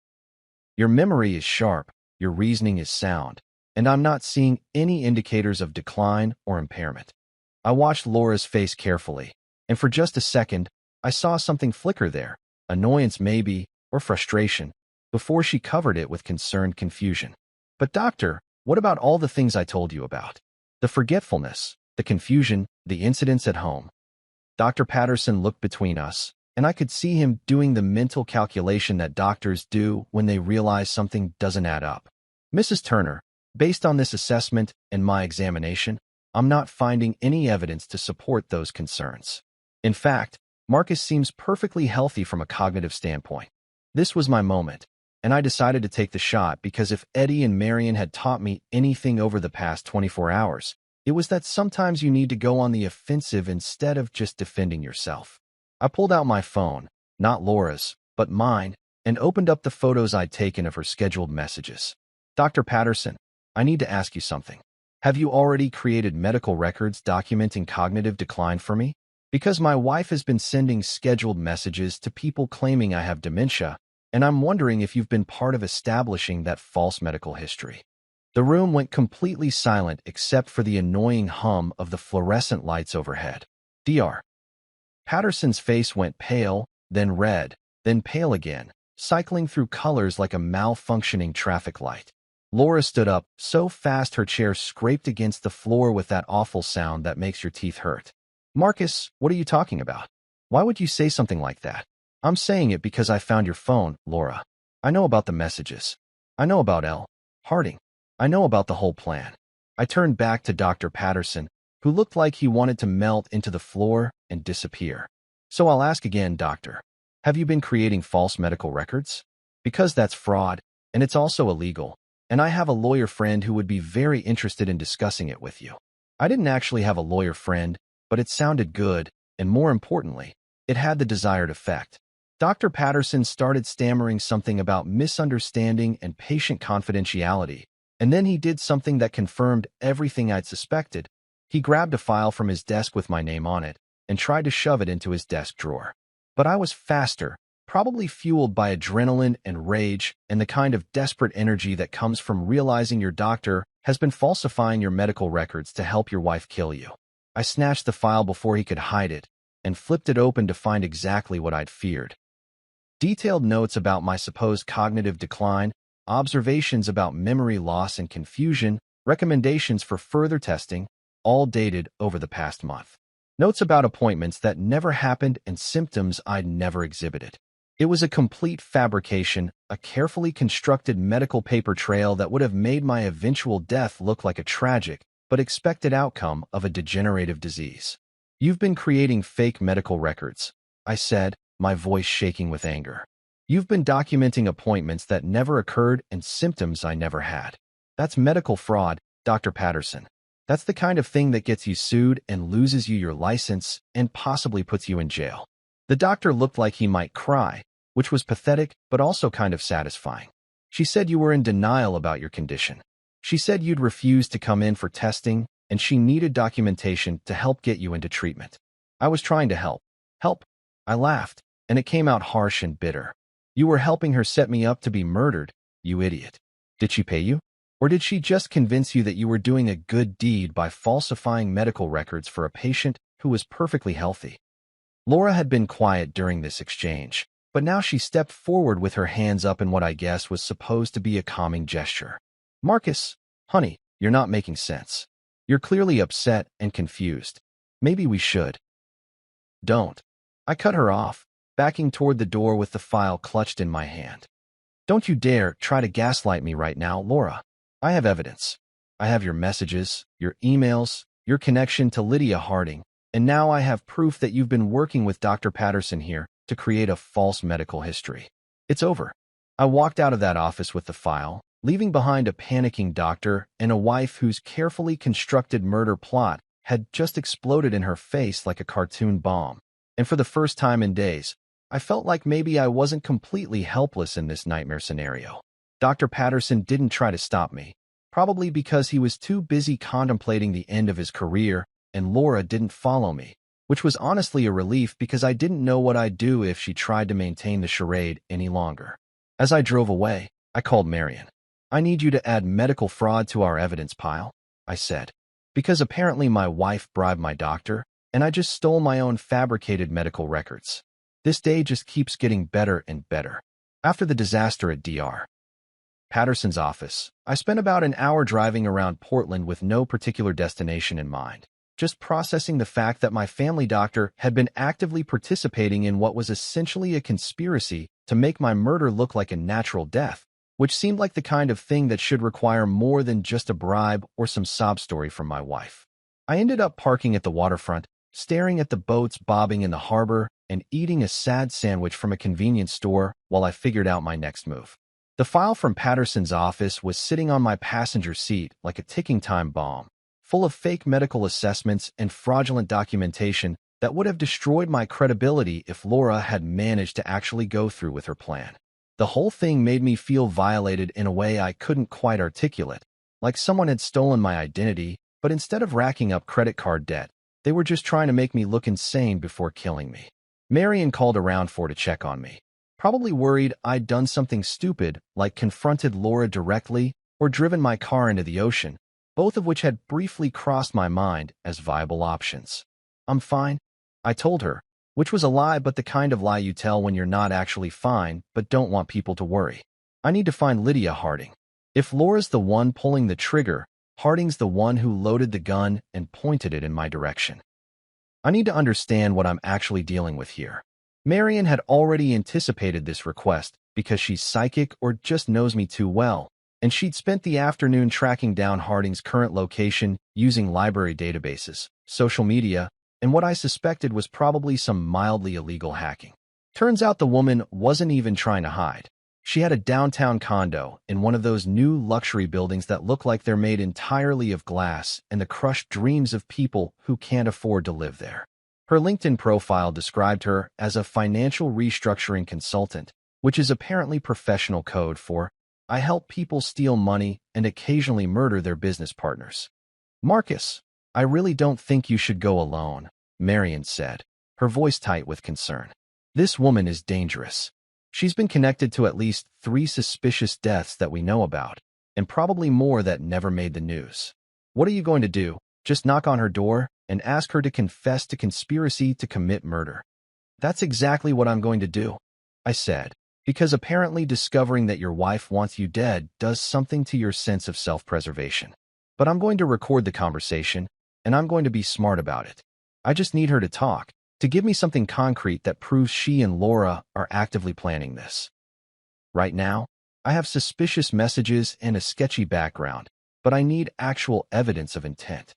Your memory is sharp, your reasoning is sound, and I'm not seeing any indicators of decline or impairment. I watched Laura's face carefully, and for just a second, I saw something flicker there, annoyance maybe, or frustration, before she covered it with concerned confusion. But doctor, what about all the things I told you about? The forgetfulness, the confusion, the incidents at home. Dr. Patterson looked between us, and I could see him doing the mental calculation that doctors do when they realize something doesn't add up. Mrs. Turner, based on this assessment and my examination, I'm not finding any evidence to support those concerns. In fact, Marcus seems perfectly healthy from a cognitive standpoint. This was my moment, and I decided to take the shot because if Eddie and Marion had taught me anything over the past 24 hours, it was that sometimes you need to go on the offensive instead of just defending yourself. I pulled out my phone, not Laura's, but mine, and opened up the photos I'd taken of her scheduled messages. Dr. Patterson, I need to ask you something. Have you already created medical records documenting cognitive decline for me? Because my wife has been sending scheduled messages to people claiming I have dementia, and I'm wondering if you've been part of establishing that false medical history. The room went completely silent except for the annoying hum of the fluorescent lights overhead. Dr. Patterson's face went pale, then red, then pale again, cycling through colors like a malfunctioning traffic light. Laura stood up, so fast her chair scraped against the floor with that awful sound that makes your teeth hurt. Marcus, what are you talking about? Why would you say something like that? I'm saying it because I found your phone, Laura. I know about the messages. I know about L. Harding. I know about the whole plan. I turned back to Dr. Patterson, who looked like he wanted to melt into the floor and disappear. So I'll ask again, doctor. Have you been creating false medical records? Because that's fraud, and it's also illegal. And I have a lawyer friend who would be very interested in discussing it with you. I didn't actually have a lawyer friend, but it sounded good, and more importantly, it had the desired effect. Dr. Patterson started stammering something about misunderstanding and patient confidentiality, and then he did something that confirmed everything I'd suspected. He grabbed a file from his desk with my name on it and tried to shove it into his desk drawer. But I was faster, probably fueled by adrenaline and rage and the kind of desperate energy that comes from realizing your doctor has been falsifying your medical records to help your wife kill you. I snatched the file before he could hide it and flipped it open to find exactly what I'd feared. Detailed notes about my supposed cognitive decline, observations about memory loss and confusion, recommendations for further testing, all dated over the past month. Notes about appointments that never happened and symptoms I'd never exhibited. It was a complete fabrication, a carefully constructed medical paper trail that would have made my eventual death look like a tragic but expected outcome of a degenerative disease. You've been creating fake medical records, I said, my voice shaking with anger. You've been documenting appointments that never occurred and symptoms I never had. That's medical fraud, Dr. Patterson. That's the kind of thing that gets you sued and loses you your license and possibly puts you in jail. The doctor looked like he might cry, which was pathetic but also kind of satisfying. She said you were in denial about your condition. She said you'd refused to come in for testing, and she needed documentation to help get you into treatment. I was trying to help. Help. I laughed, and it came out harsh and bitter. You were helping her set me up to be murdered, you idiot. Did she pay you? Or did she just convince you that you were doing a good deed by falsifying medical records for a patient who was perfectly healthy? Laura had been quiet during this exchange, but now she stepped forward with her hands up in what I guess was supposed to be a calming gesture. Marcus, honey, you're not making sense. You're clearly upset and confused. Maybe we should. Don't. I cut her off, backing toward the door with the file clutched in my hand. Don't you dare try to gaslight me right now, Laura. I have evidence. I have your messages, your emails, your connection to Lydia Harding, and now I have proof that you've been working with Dr. Patterson here to create a false medical history. It's over. I walked out of that office with the file, leaving behind a panicking doctor and a wife whose carefully constructed murder plot had just exploded in her face like a cartoon bomb. And for the first time in days, I felt like maybe I wasn't completely helpless in this nightmare scenario. Dr. Patterson didn't try to stop me, probably because he was too busy contemplating the end of his career, and Laura didn't follow me, which was honestly a relief because I didn't know what I'd do if she tried to maintain the charade any longer. As I drove away, I called Marion. I need you to add medical fraud to our evidence pile, I said, because apparently my wife bribed my doctor, and I just stole my own fabricated medical records. This day just keeps getting better and better. After the disaster at Dr. Patterson's office, I spent about an hour driving around Portland with no particular destination in mind, just processing the fact that my family doctor had been actively participating in what was essentially a conspiracy to make my murder look like a natural death, which seemed like the kind of thing that should require more than just a bribe or some sob story from my wife. I ended up parking at the waterfront, staring at the boats bobbing in the harbor, and eating a sad sandwich from a convenience store while I figured out my next move. The file from Patterson's office was sitting on my passenger seat like a ticking time bomb, full of fake medical assessments and fraudulent documentation that would have destroyed my credibility if Laura had managed to actually go through with her plan. The whole thing made me feel violated in a way I couldn't quite articulate, like someone had stolen my identity, but instead of racking up credit card debt, they were just trying to make me look insane before killing me. Marion called around to check on me, probably worried I'd done something stupid like confronted Laura directly or driven my car into the ocean, both of which had briefly crossed my mind as viable options. I'm fine, I told her, which was a lie, but the kind of lie you tell when you're not actually fine but don't want people to worry. I need to find Lydia Harding. If Laura's the one pulling the trigger, Harding's the one who loaded the gun and pointed it in my direction. I need to understand what I'm actually dealing with here. Marion had already anticipated this request because she's psychic or just knows me too well, and she'd spent the afternoon tracking down Harding's current location using library databases, social media, and what I suspected was probably some mildly illegal hacking. Turns out the woman wasn't even trying to hide. She had a downtown condo in one of those new luxury buildings that look like they're made entirely of glass and the crushed dreams of people who can't afford to live there. Her LinkedIn profile described her as a financial restructuring consultant, which is apparently professional code for, I help people steal money and occasionally murder their business partners. Marcus, I really don't think you should go alone, Marion said, her voice tight with concern. This woman is dangerous. She's been connected to at least 3 suspicious deaths that we know about, and probably more that never made the news. What are you going to do? Just knock on her door and ask her to confess to conspiracy to commit murder? That's exactly what I'm going to do, I said, because apparently discovering that your wife wants you dead does something to your sense of self-preservation. But I'm going to record the conversation, and I'm going to be smart about it. I just need her to talk, to give me something concrete that proves she and Laura are actively planning this. Right now, I have suspicious messages and a sketchy background, but I need actual evidence of intent.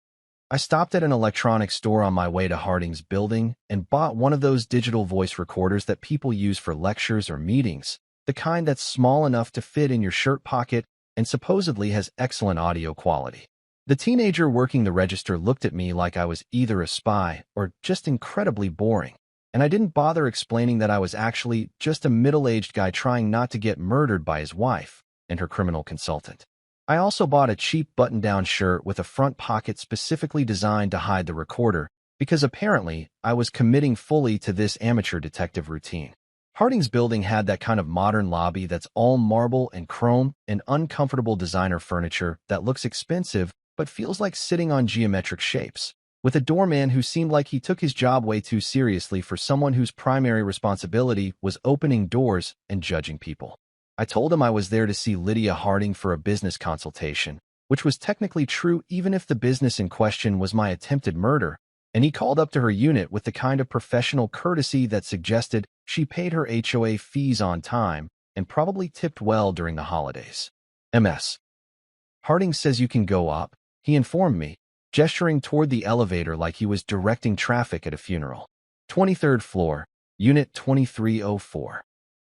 I stopped at an electronics store on my way to Harding's building and bought one of those digital voice recorders that people use for lectures or meetings, the kind that's small enough to fit in your shirt pocket and supposedly has excellent audio quality. The teenager working the register looked at me like I was either a spy or just incredibly boring, and I didn't bother explaining that I was actually just a middle-aged guy trying not to get murdered by his wife and her criminal consultant. I also bought a cheap button-down shirt with a front pocket specifically designed to hide the recorder because apparently I was committing fully to this amateur detective routine. Harding's building had that kind of modern lobby that's all marble and chrome and uncomfortable designer furniture that looks expensive but feels like sitting on geometric shapes, with a doorman who seemed like he took his job way too seriously for someone whose primary responsibility was opening doors and judging people. I told him I was there to see Lydia Harding for a business consultation, which was technically true even if the business in question was my attempted murder, and he called up to her unit with the kind of professional courtesy that suggested she paid her HOA fees on time and probably tipped well during the holidays. MS. Harding says you can go up, he informed me, gesturing toward the elevator like he was directing traffic at a funeral. 23rd floor, Unit 2304.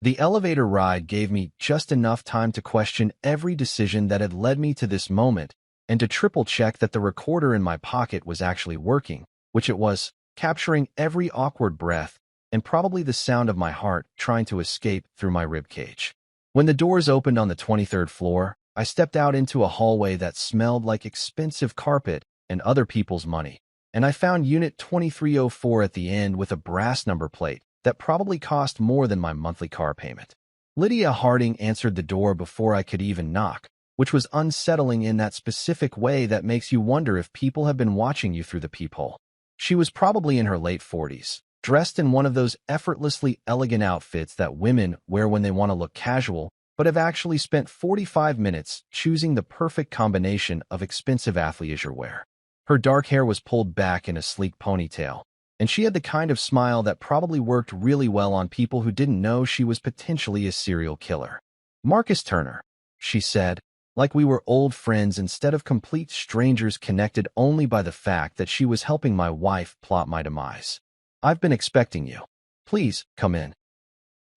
The elevator ride gave me just enough time to question every decision that had led me to this moment and to triple-check that the recorder in my pocket was actually working, which it was, capturing every awkward breath and probably the sound of my heart trying to escape through my ribcage. When the doors opened on the 23rd floor, I stepped out into a hallway that smelled like expensive carpet and other people's money, and I found Unit 2304 at the end with a brass number plate that probably cost more than my monthly car payment. Lydia Harding answered the door before I could even knock, which was unsettling in that specific way that makes you wonder if people have been watching you through the peephole. She was probably in her late 40s, dressed in one of those effortlessly elegant outfits that women wear when they want to look casual, but have actually spent 45 minutes choosing the perfect combination of expensive athleisure wear. Her dark hair was pulled back in a sleek ponytail, and she had the kind of smile that probably worked really well on people who didn't know she was potentially a serial killer. "Marcus Turner," she said, like we were old friends instead of complete strangers connected only by the fact that she was helping my wife plot my demise. "I've been expecting you. Please, come in."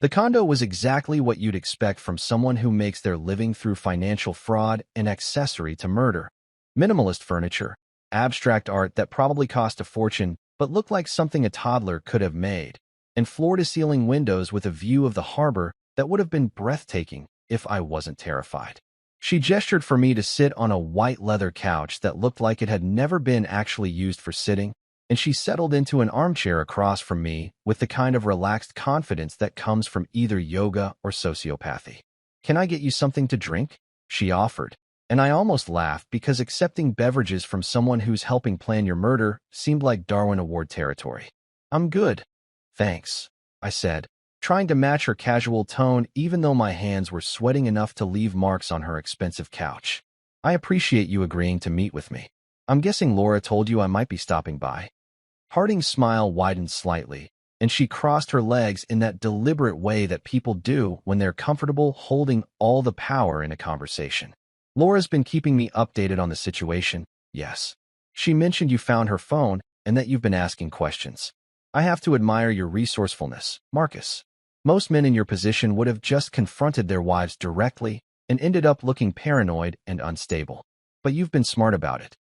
The condo was exactly what you'd expect from someone who makes their living through financial fraud and accessory to murder. Minimalist furniture, abstract art that probably cost a fortune but looked like something a toddler could have made, and floor-to-ceiling windows with a view of the harbor that would have been breathtaking if I wasn't terrified. She gestured for me to sit on a white leather couch that looked like it had never been actually used for sitting, and she settled into an armchair across from me with the kind of relaxed confidence that comes from either yoga or sociopathy. "Can I get you something to drink?" she offered, and I almost laughed because accepting beverages from someone who's helping plan your murder seemed like Darwin Award territory. "I'm good, thanks," I said, trying to match her casual tone even though my hands were sweating enough to leave marks on her expensive couch. "I appreciate you agreeing to meet with me. I'm guessing Laura told you I might be stopping by." Harding's smile widened slightly, and she crossed her legs in that deliberate way that people do when they're comfortable holding all the power in a conversation. "Laura's been keeping me updated on the situation, yes. She mentioned you found her phone and that you've been asking questions. I have to admire your resourcefulness, Marcus. Most men in your position would have just confronted their wives directly and ended up looking paranoid and unstable. But you've been smart about it.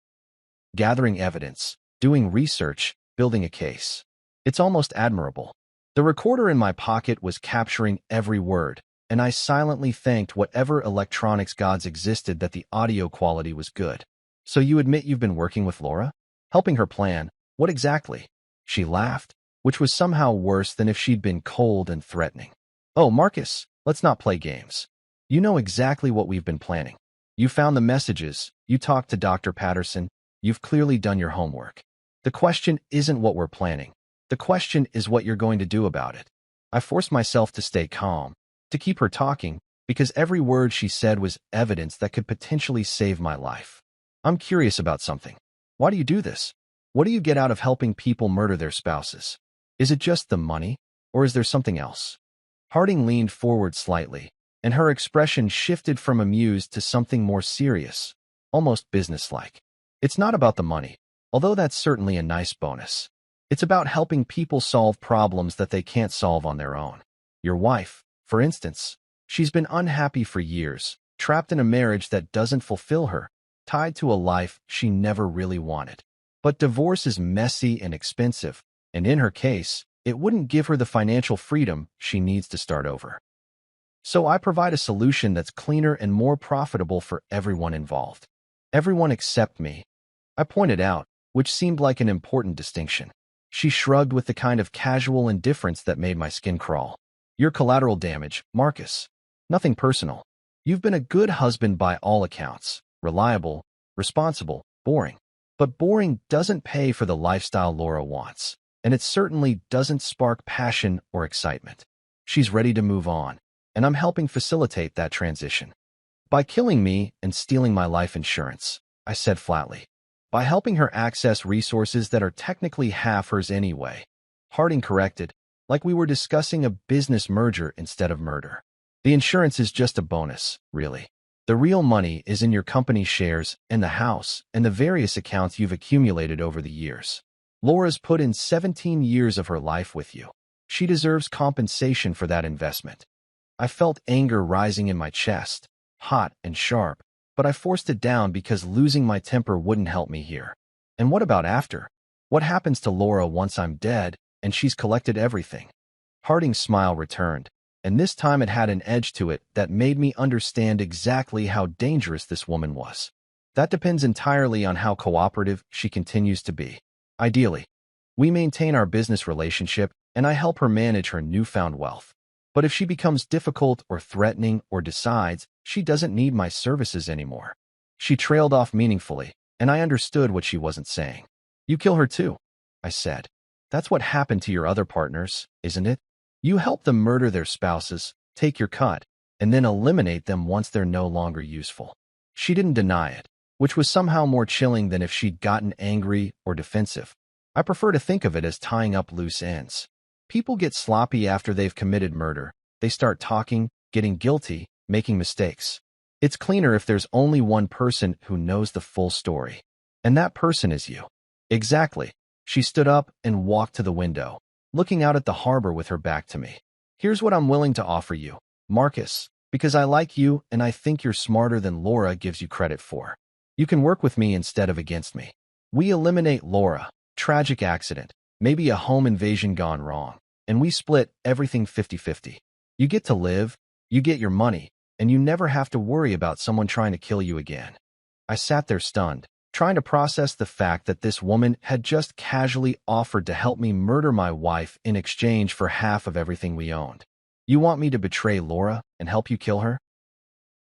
Gathering evidence, doing research, building a case. It's almost admirable." The recorder in my pocket was capturing every word, and I silently thanked whatever electronics gods existed that the audio quality was good. "So you admit you've been working with Laura? Helping her plan? What exactly?" She laughed, which was somehow worse than if she'd been cold and threatening. "Oh, Marcus, let's not play games. You know exactly what we've been planning. You found the messages, you talked to Dr. Patterson, you've clearly done your homework. The question isn't what we're planning. The question is what you're going to do about it." I forced myself to stay calm, to keep her talking, because every word she said was evidence that could potentially save my life. "I'm curious about something. Why do you do this? What do you get out of helping people murder their spouses? Is it just the money, or is there something else?" Harding leaned forward slightly, and her expression shifted from amused to something more serious, almost businesslike. "It's not about the money, although that's certainly a nice bonus. It's about helping people solve problems that they can't solve on their own. Your wife, for instance, she's been unhappy for years, trapped in a marriage that doesn't fulfill her, tied to a life she never really wanted. But divorce is messy and expensive, and in her case, it wouldn't give her the financial freedom she needs to start over. So I provide a solution that's cleaner and more profitable for everyone involved. Everyone except me," I pointed out, which seemed like an important distinction. She shrugged with the kind of casual indifference that made my skin crawl. "You're collateral damage, Marcus. Nothing personal. You've been a good husband by all accounts, reliable, responsible, boring. But boring doesn't pay for the lifestyle Laura wants, and it certainly doesn't spark passion or excitement. She's ready to move on, and I'm helping facilitate that transition. By killing me and stealing my life insurance, I said flatly. By helping her access resources that are technically half hers anyway. Harding corrected, like we were discussing a business merger instead of murder. The insurance is just a bonus, really. The real money is in your company's shares and the house and the various accounts you've accumulated over the years. Laura's put in 17 years of her life with you. She deserves compensation for that investment. I felt anger rising in my chest, hot and sharp, but I forced it down because losing my temper wouldn't help me here. And what about after? What happens to Laura once I'm dead and she's collected everything? Harding's smile returned, and this time it had an edge to it that made me understand exactly how dangerous this woman was. That depends entirely on how cooperative she continues to be. Ideally, we maintain our business relationship and I help her manage her newfound wealth. But if she becomes difficult or threatening or decides she doesn't need my services anymore. She trailed off meaningfully, and I understood what she wasn't saying. You kill her too, I said. That's what happened to your other partners, isn't it? You help them murder their spouses, take your cut, and then eliminate them once they're no longer useful. She didn't deny it, which was somehow more chilling than if she'd gotten angry or defensive. I prefer to think of it as tying up loose ends. People get sloppy after they've committed murder. They start talking, getting guilty, making mistakes. It's cleaner if there's only one person who knows the full story. And that person is you. Exactly. She stood up and walked to the window, looking out at the harbor with her back to me. Here's what I'm willing to offer you, Marcus, because I like you and I think you're smarter than Laura gives you credit for. You can work with me instead of against me. We eliminate Laura, tragic accident, maybe a home invasion gone wrong, and we split everything 50-50. You get to live, you get your money, and you never have to worry about someone trying to kill you again. I sat there stunned, trying to process the fact that this woman had just casually offered to help me murder my wife in exchange for half of everything we owned. You want me to betray Laura and help you kill her?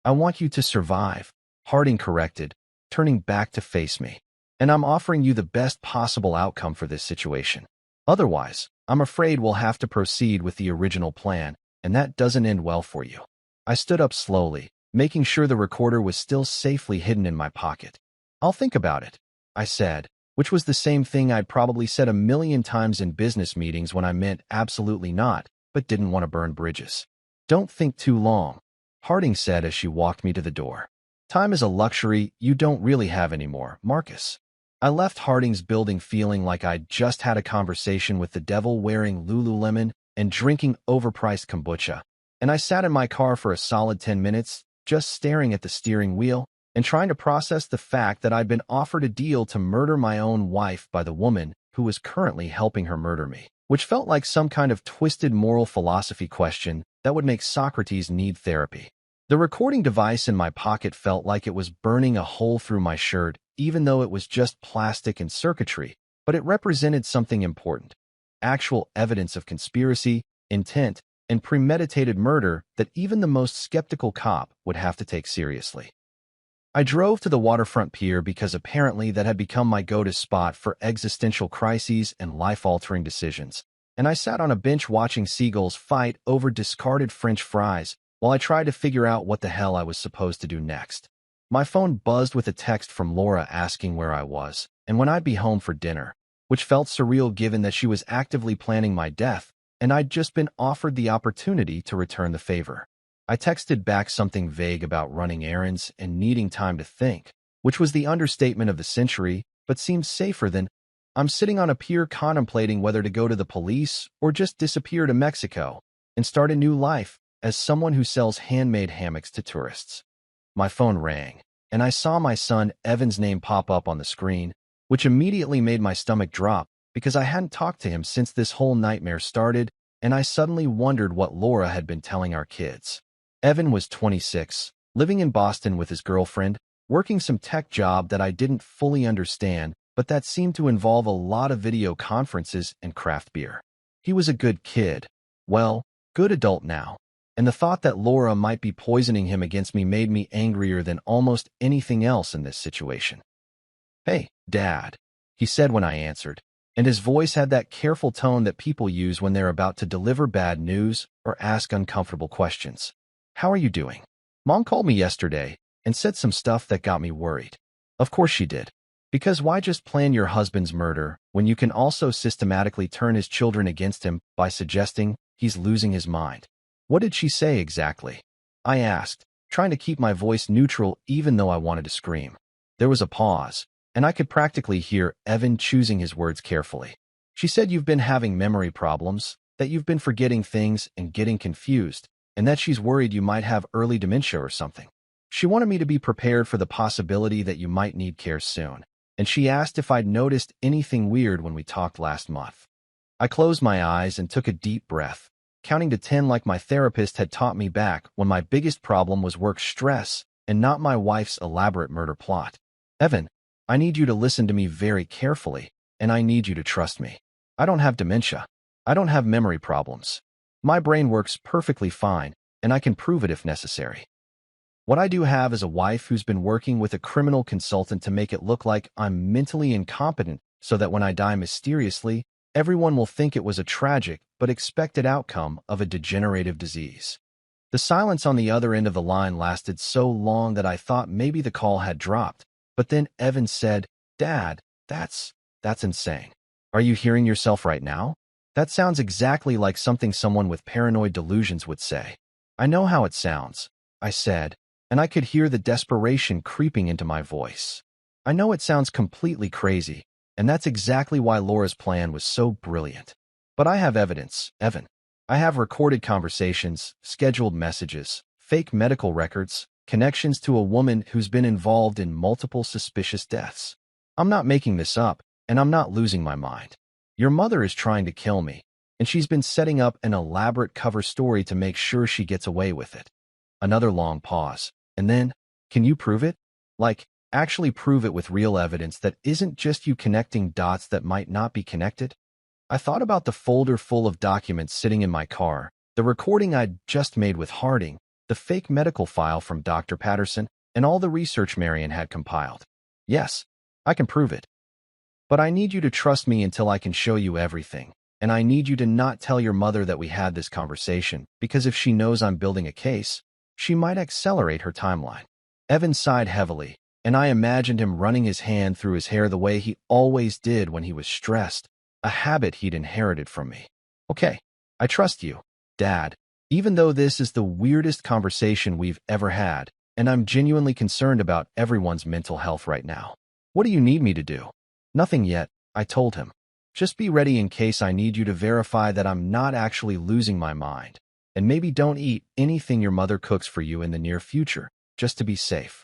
I want you to survive, Harding corrected, turning back to face me. And I'm offering you the best possible outcome for this situation. Otherwise, I'm afraid we'll have to proceed with the original plan, and that doesn't end well for you. I stood up slowly, making sure the recorder was still safely hidden in my pocket. I'll think about it, I said, which was the same thing I'd probably said a million times in business meetings when I meant absolutely not, but didn't want to burn bridges. Don't think too long, Harding said as she walked me to the door. Time is a luxury you don't really have anymore, Marcus. I left Harding's building feeling like I'd just had a conversation with the devil wearing Lululemon and drinking overpriced kombucha, and I sat in my car for a solid 10 minutes, just staring at the steering wheel and trying to process the fact that I'd been offered a deal to murder my own wife by the woman who was currently helping her murder me, which felt like some kind of twisted moral philosophy question that would make Socrates need therapy. The recording device in my pocket felt like it was burning a hole through my shirt, even though it was just plastic and circuitry, but it represented something important. Actual evidence of conspiracy, intent, and premeditated murder that even the most skeptical cop would have to take seriously. I drove to the waterfront pier because apparently that had become my go-to spot for existential crises and life-altering decisions, and I sat on a bench watching seagulls fight over discarded French fries while I tried to figure out what the hell I was supposed to do next. My phone buzzed with a text from Laura asking where I was and when I'd be home for dinner, which felt surreal given that she was actively planning my death and I'd just been offered the opportunity to return the favor. I texted back something vague about running errands and needing time to think, which was the understatement of the century, but seemed safer than, I'm sitting on a pier contemplating whether to go to the police or just disappear to Mexico and start a new life as someone who sells handmade hammocks to tourists. My phone rang, and I saw my son Evan's name pop up on the screen, which immediately made my stomach drop because I hadn't talked to him since this whole nightmare started, and I suddenly wondered what Laura had been telling our kids. Evan was 26, living in Boston with his girlfriend, working some tech job that I didn't fully understand, but that seemed to involve a lot of video conferences and craft beer. He was a good kid. Well, good adult now. And the thought that Laura might be poisoning him against me made me angrier than almost anything else in this situation. Hey, Dad, he said when I answered. and his voice had that careful tone that people use when they're about to deliver bad news or ask uncomfortable questions. How are you doing? Mom called me yesterday and said some stuff that got me worried. Of course she did. Because why just plan your husband's murder when you can also systematically turn his children against him by suggesting he's losing his mind? What did she say exactly? I asked, trying to keep my voice neutral even though I wanted to scream. There was a pause, and I could practically hear Evan choosing his words carefully. She said you've been having memory problems, that you've been forgetting things and getting confused, and that she's worried you might have early dementia or something. She wanted me to be prepared for the possibility that you might need care soon, and she asked if I'd noticed anything weird when we talked last month. I closed my eyes and took a deep breath, counting to 10 like my therapist had taught me back when my biggest problem was work stress and not my wife's elaborate murder plot. Evan, I need you to listen to me very carefully, and I need you to trust me. I don't have dementia. I don't have memory problems. My brain works perfectly fine, and I can prove it if necessary. What I do have is a wife who's been working with a criminal consultant to make it look like I'm mentally incompetent so that when I die mysteriously, everyone will think it was a tragic but expected outcome of a degenerative disease. The silence on the other end of the line lasted so long that I thought maybe the call had dropped, but then Evan said, "Dad, that's insane. Are you hearing yourself right now? That sounds exactly like something someone with paranoid delusions would say." "I know how it sounds," I said, and I could hear the desperation creeping into my voice. "I know it sounds completely crazy, and that's exactly why Laura's plan was so brilliant. But I have evidence, Evan. I have recorded conversations, scheduled messages, fake medical records, connections to a woman who's been involved in multiple suspicious deaths. I'm not making this up, and I'm not losing my mind. Your mother is trying to kill me, and she's been setting up an elaborate cover story to make sure she gets away with it." Another long pause, and then, "Can you prove it? Like, actually prove it with real evidence that isn't just you connecting dots that might not be connected?" I thought about the folder full of documents sitting in my car, the recording I'd just made with Harding, the fake medical file from Dr. Patterson, and all the research Marion had compiled. "Yes, I can prove it. But I need you to trust me until I can show you everything, and I need you to not tell your mother that we had this conversation, because if she knows I'm building a case, she might accelerate her timeline." Evan sighed heavily, and I imagined him running his hand through his hair the way he always did when he was stressed, a habit he'd inherited from me. "Okay, I trust you, Dad, even though this is the weirdest conversation we've ever had, and I'm genuinely concerned about everyone's mental health right now. What do you need me to do?" "Nothing yet," I told him. "Just be ready in case I need you to verify that I'm not actually losing my mind. And maybe don't eat anything your mother cooks for you in the near future, just to be safe."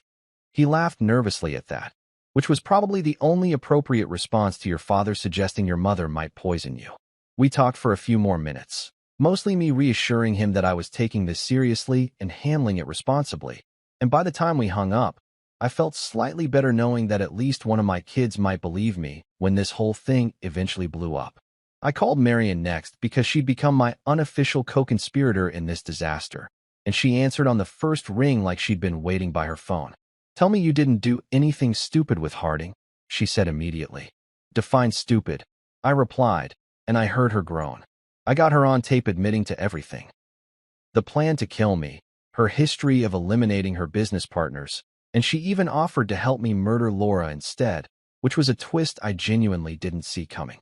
He laughed nervously at that, which was probably the only appropriate response to your father suggesting your mother might poison you. We talked for a few more minutes, mostly me reassuring him that I was taking this seriously and handling it responsibly. And by the time we hung up, I felt slightly better knowing that at least one of my kids might believe me when this whole thing eventually blew up. I called Marion next because she'd become my unofficial co-conspirator in this disaster, and she answered on the first ring like she'd been waiting by her phone. "Tell me you didn't do anything stupid with Harding," she said immediately. "Define stupid," I replied, and I heard her groan. I got her on tape admitting to everything. The plan to kill me, her history of eliminating her business partners, and she even offered to help me murder Laura instead, which was a twist I genuinely didn't see coming.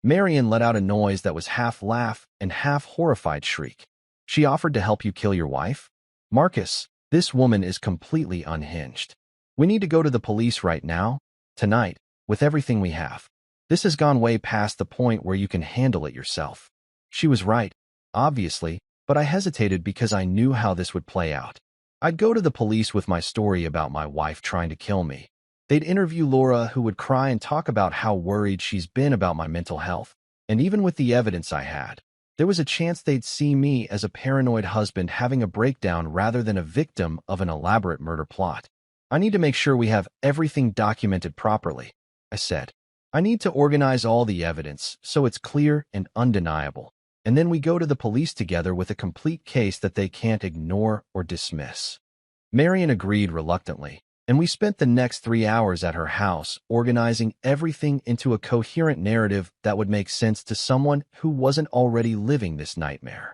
Marion let out a noise that was half laugh and half horrified shriek. "She offered to help you kill your wife? Marcus, this woman is completely unhinged. We need to go to the police right now, tonight, with everything we have. This has gone way past the point where you can handle it yourself." She was right, obviously, but I hesitated because I knew how this would play out. I'd go to the police with my story about my wife trying to kill me. They'd interview Laura, who would cry and talk about how worried she's been about my mental health. And even with the evidence I had, there was a chance they'd see me as a paranoid husband having a breakdown rather than a victim of an elaborate murder plot. "I need to make sure we have everything documented properly," I said. "I need to organize all the evidence so it's clear and undeniable. And then we go to the police together with a complete case that they can't ignore or dismiss." Marion agreed reluctantly, and we spent the next 3 hours at her house organizing everything into a coherent narrative that would make sense to someone who wasn't already living this nightmare.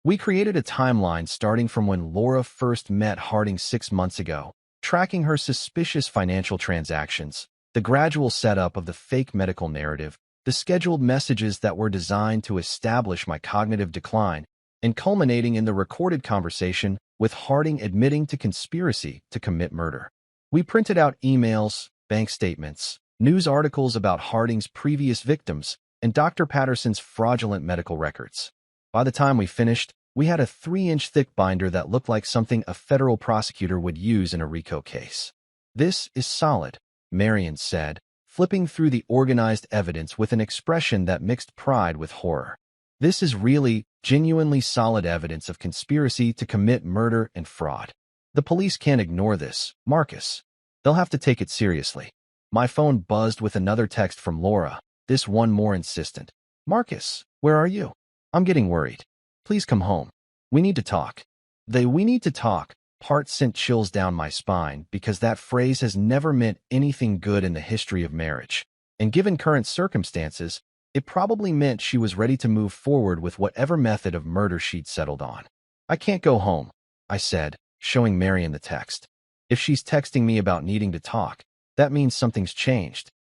We created a timeline starting from when Laura first met Harding 6 months ago, tracking her suspicious financial transactions, the gradual setup of the fake medical narrative, the scheduled messages that were designed to establish my cognitive decline, and culminating in the recorded conversation with Harding admitting to conspiracy to commit murder. We printed out emails, bank statements, news articles about Harding's previous victims, and Dr. Patterson's fraudulent medical records. By the time we finished, we had a 3-inch thick binder that looked like something a federal prosecutor would use in a RICO case. "This is solid," Marion said, flipping through the organized evidence with an expression that mixed pride with horror. "This is really, genuinely solid evidence of conspiracy to commit murder and fraud. The police can't ignore this, Marcus. They'll have to take it seriously." My phone buzzed with another text from Laura, this one more insistent. "Marcus, where are you? I'm getting worried. Please come home. We need to talk." The "we need to talk" part sent chills down my spine because that phrase has never meant anything good in the history of marriage. And given current circumstances, it probably meant she was ready to move forward with whatever method of murder she'd settled on. "I can't go home," I said, showing Marion the text. If she's texting me about needing to talk, that means something's changed.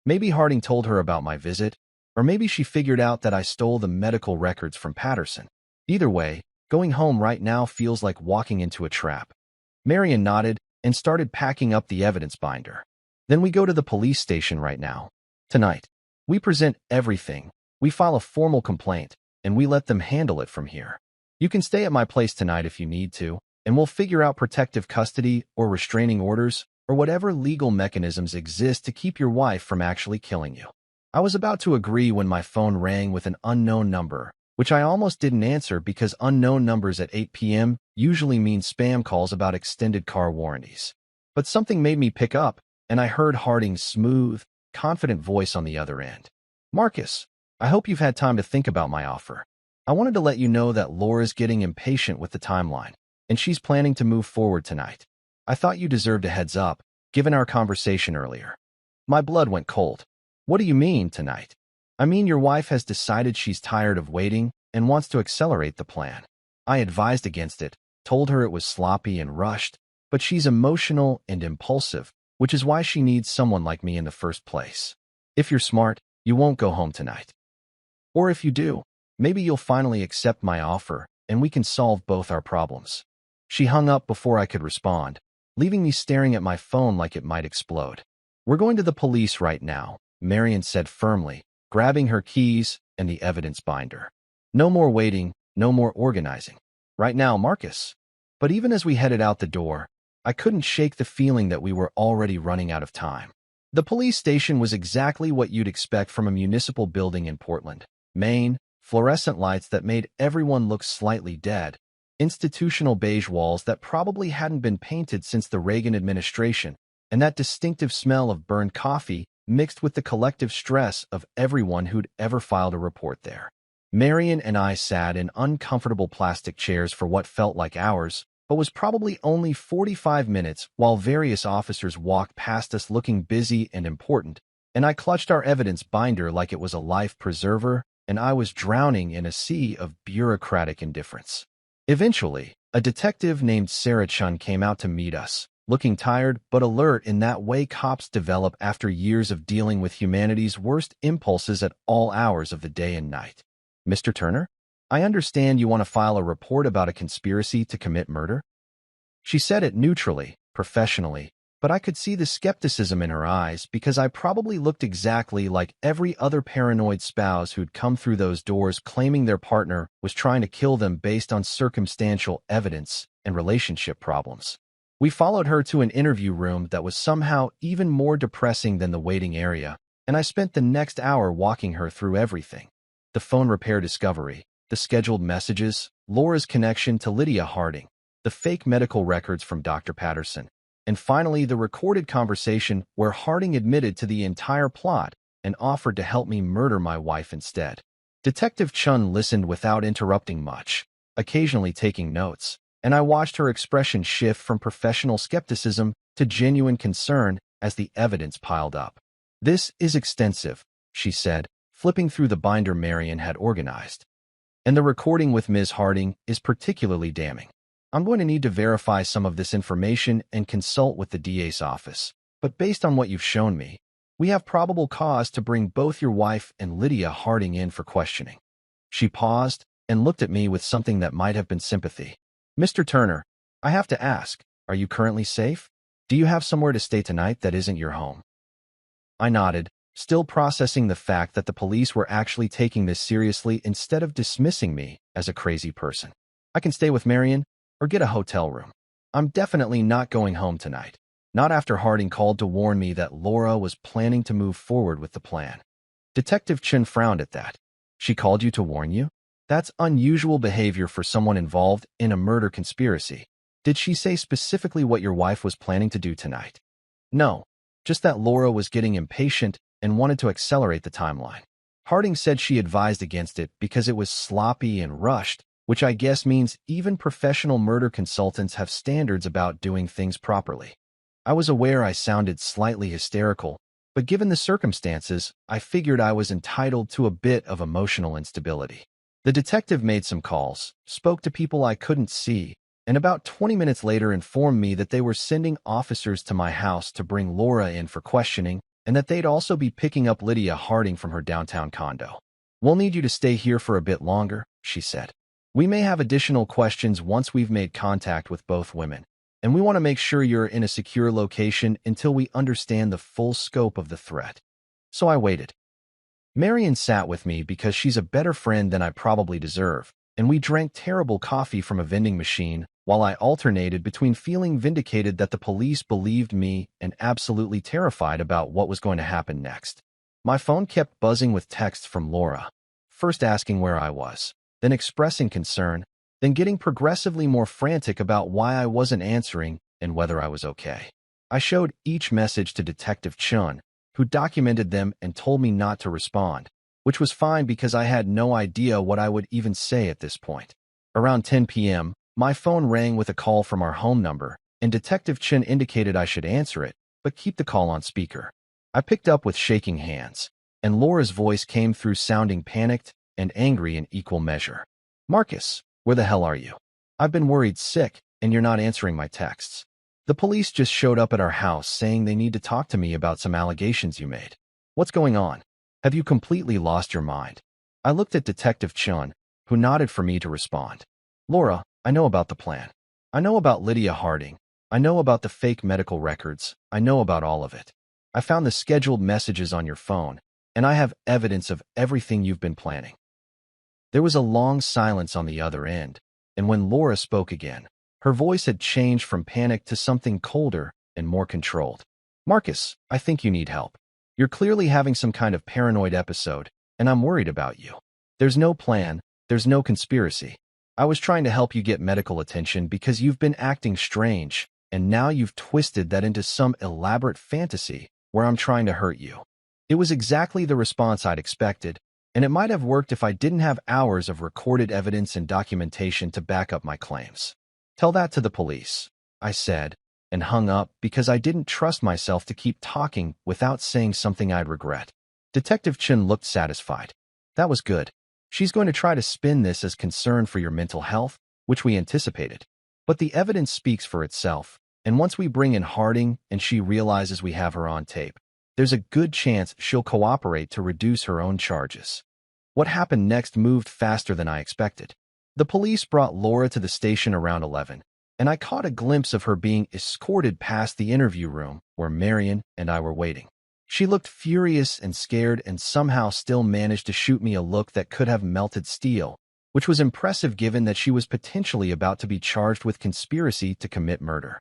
Maybe Harding told her about my visit, or maybe she figured out that I stole the medical records from Patterson. Either way, going home right now feels like walking into a trap. Marion nodded and started packing up the evidence binder. "Then we go to the police station right now. Tonight. We present everything. We file a formal complaint, and we let them handle it from here. You can stay at my place tonight if you need to, and we'll figure out protective custody or restraining orders or whatever legal mechanisms exist to keep your wife from actually killing you." I was about to agree when my phone rang with an unknown number, which I almost didn't answer because unknown numbers at 8 p.m. usually mean spam calls about extended car warranties. But something made me pick up, and I heard Harding's smooth, confident voice on the other end. "Marcus, I hope you've had time to think about my offer. I wanted to let you know that Laura's getting impatient with the timeline, and she's planning to move forward tonight. I thought you deserved a heads up, given our conversation earlier." My blood went cold. "What do you mean, tonight?" "I mean your wife has decided she's tired of waiting and wants to accelerate the plan. I advised against it, told her it was sloppy and rushed, but she's emotional and impulsive, which is why she needs someone like me in the first place. If you're smart, you won't go home tonight. Or if you do, maybe you'll finally accept my offer and we can solve both our problems." She hung up before I could respond, leaving me staring at my phone like it might explode. "We're going to the police right now," Marion said firmly, grabbing her keys and the evidence binder. "No more waiting, no more organizing. Right now, Marcus." But even as we headed out the door, I couldn't shake the feeling that we were already running out of time. The police station was exactly what you'd expect from a municipal building in Portland, Maine, fluorescent lights that made everyone look slightly dead, institutional beige walls that probably hadn't been painted since the Reagan administration, and that distinctive smell of burned coffee mixed with the collective stress of everyone who'd ever filed a report there. Marion and I sat in uncomfortable plastic chairs for what felt like hours, but was probably only 45 minutes while various officers walked past us looking busy and important, and I clutched our evidence binder like it was a life preserver, and I was drowning in a sea of bureaucratic indifference. Eventually, a detective named Sarah Chun came out to meet us, looking tired but alert in that way cops develop after years of dealing with humanity's worst impulses at all hours of the day and night. "Mr. Turner, I understand you want to file a report about a conspiracy to commit murder?" She said it neutrally, professionally, but I could see the skepticism in her eyes because I probably looked exactly like every other paranoid spouse who'd come through those doors claiming their partner was trying to kill them based on circumstantial evidence and relationship problems. We followed her to an interview room that was somehow even more depressing than the waiting area, and I spent the next hour walking her through everything. The phone repair discovery, the scheduled messages, Laura's connection to Lydia Harding, the fake medical records from Dr. Patterson, and finally the recorded conversation where Harding admitted to the entire plot and offered to help me murder my wife instead. Detective Chun listened without interrupting much, occasionally taking notes, and I watched her expression shift from professional skepticism to genuine concern as the evidence piled up. "This is extensive," she said, flipping through the binder Marion had organized. "And the recording with Ms. Harding is particularly damning. I'm going to need to verify some of this information and consult with the DA's office. But based on what you've shown me, we have probable cause to bring both your wife and Lydia Harding in for questioning." She paused and looked at me with something that might have been sympathy. "Mr. Turner, I have to ask, are you currently safe? Do you have somewhere to stay tonight that isn't your home?" I nodded, still processing the fact that the police were actually taking this seriously instead of dismissing me as a crazy person. "I can stay with Marion or get a hotel room. I'm definitely not going home tonight. Not after Harding called to warn me that Laura was planning to move forward with the plan." Detective Chen frowned at that. "She called you to warn you? That's unusual behavior for someone involved in a murder conspiracy. Did she say specifically what your wife was planning to do tonight?" "No, just that Laura was getting impatient and wanted to accelerate the timeline. Harding said she advised against it because it was sloppy and rushed, which I guess means even professional murder consultants have standards about doing things properly." I was aware I sounded slightly hysterical, but given the circumstances, I figured I was entitled to a bit of emotional instability. The detective made some calls, spoke to people I couldn't see, and about 20 minutes later informed me that they were sending officers to my house to bring Laura in for questioning and that they'd also be picking up Lydia Harding from her downtown condo. "We'll need you to stay here for a bit longer," she said. "We may have additional questions once we've made contact with both women, and we want to make sure you're in a secure location until we understand the full scope of the threat." So I waited. Marion sat with me because she's a better friend than I probably deserve, and we drank terrible coffee from a vending machine while I alternated between feeling vindicated that the police believed me and absolutely terrified about what was going to happen next. My phone kept buzzing with texts from Laura, first asking where I was, then expressing concern, then getting progressively more frantic about why I wasn't answering and whether I was okay. I showed each message to Detective Chun, who documented them and told me not to respond, which was fine because I had no idea what I would even say at this point. Around 10 p.m., my phone rang with a call from our home number, and Detective Chen indicated I should answer it, but keep the call on speaker. I picked up with shaking hands, and Laura's voice came through sounding panicked and angry in equal measure. "Marcus, where the hell are you? I've been worried sick, and you're not answering my texts. The police just showed up at our house saying they need to talk to me about some allegations you made. What's going on? Have you completely lost your mind?" I looked at Detective Chun, who nodded for me to respond. "Laura, I know about the plan. I know about Lydia Harding. I know about the fake medical records. I know about all of it. I found the scheduled messages on your phone, and I have evidence of everything you've been planning." There was a long silence on the other end, and when Laura spoke again, her voice had changed from panic to something colder and more controlled. "Marcus, I think you need help. You're clearly having some kind of paranoid episode, and I'm worried about you. There's no plan, there's no conspiracy. I was trying to help you get medical attention because you've been acting strange, and now you've twisted that into some elaborate fantasy where I'm trying to hurt you." It was exactly the response I'd expected, and it might have worked if I didn't have hours of recorded evidence and documentation to back up my claims. "Tell that to the police," I said, and hung up because I didn't trust myself to keep talking without saying something I'd regret. Detective Chen looked satisfied. "That was good. She's going to try to spin this as concern for your mental health, which we anticipated. But the evidence speaks for itself, and once we bring in Harding and she realizes we have her on tape, there's a good chance she'll cooperate to reduce her own charges." What happened next moved faster than I expected. The police brought Laura to the station around 11, and I caught a glimpse of her being escorted past the interview room where Marion and I were waiting. She looked furious and scared and somehow still managed to shoot me a look that could have melted steel, which was impressive given that she was potentially about to be charged with conspiracy to commit murder.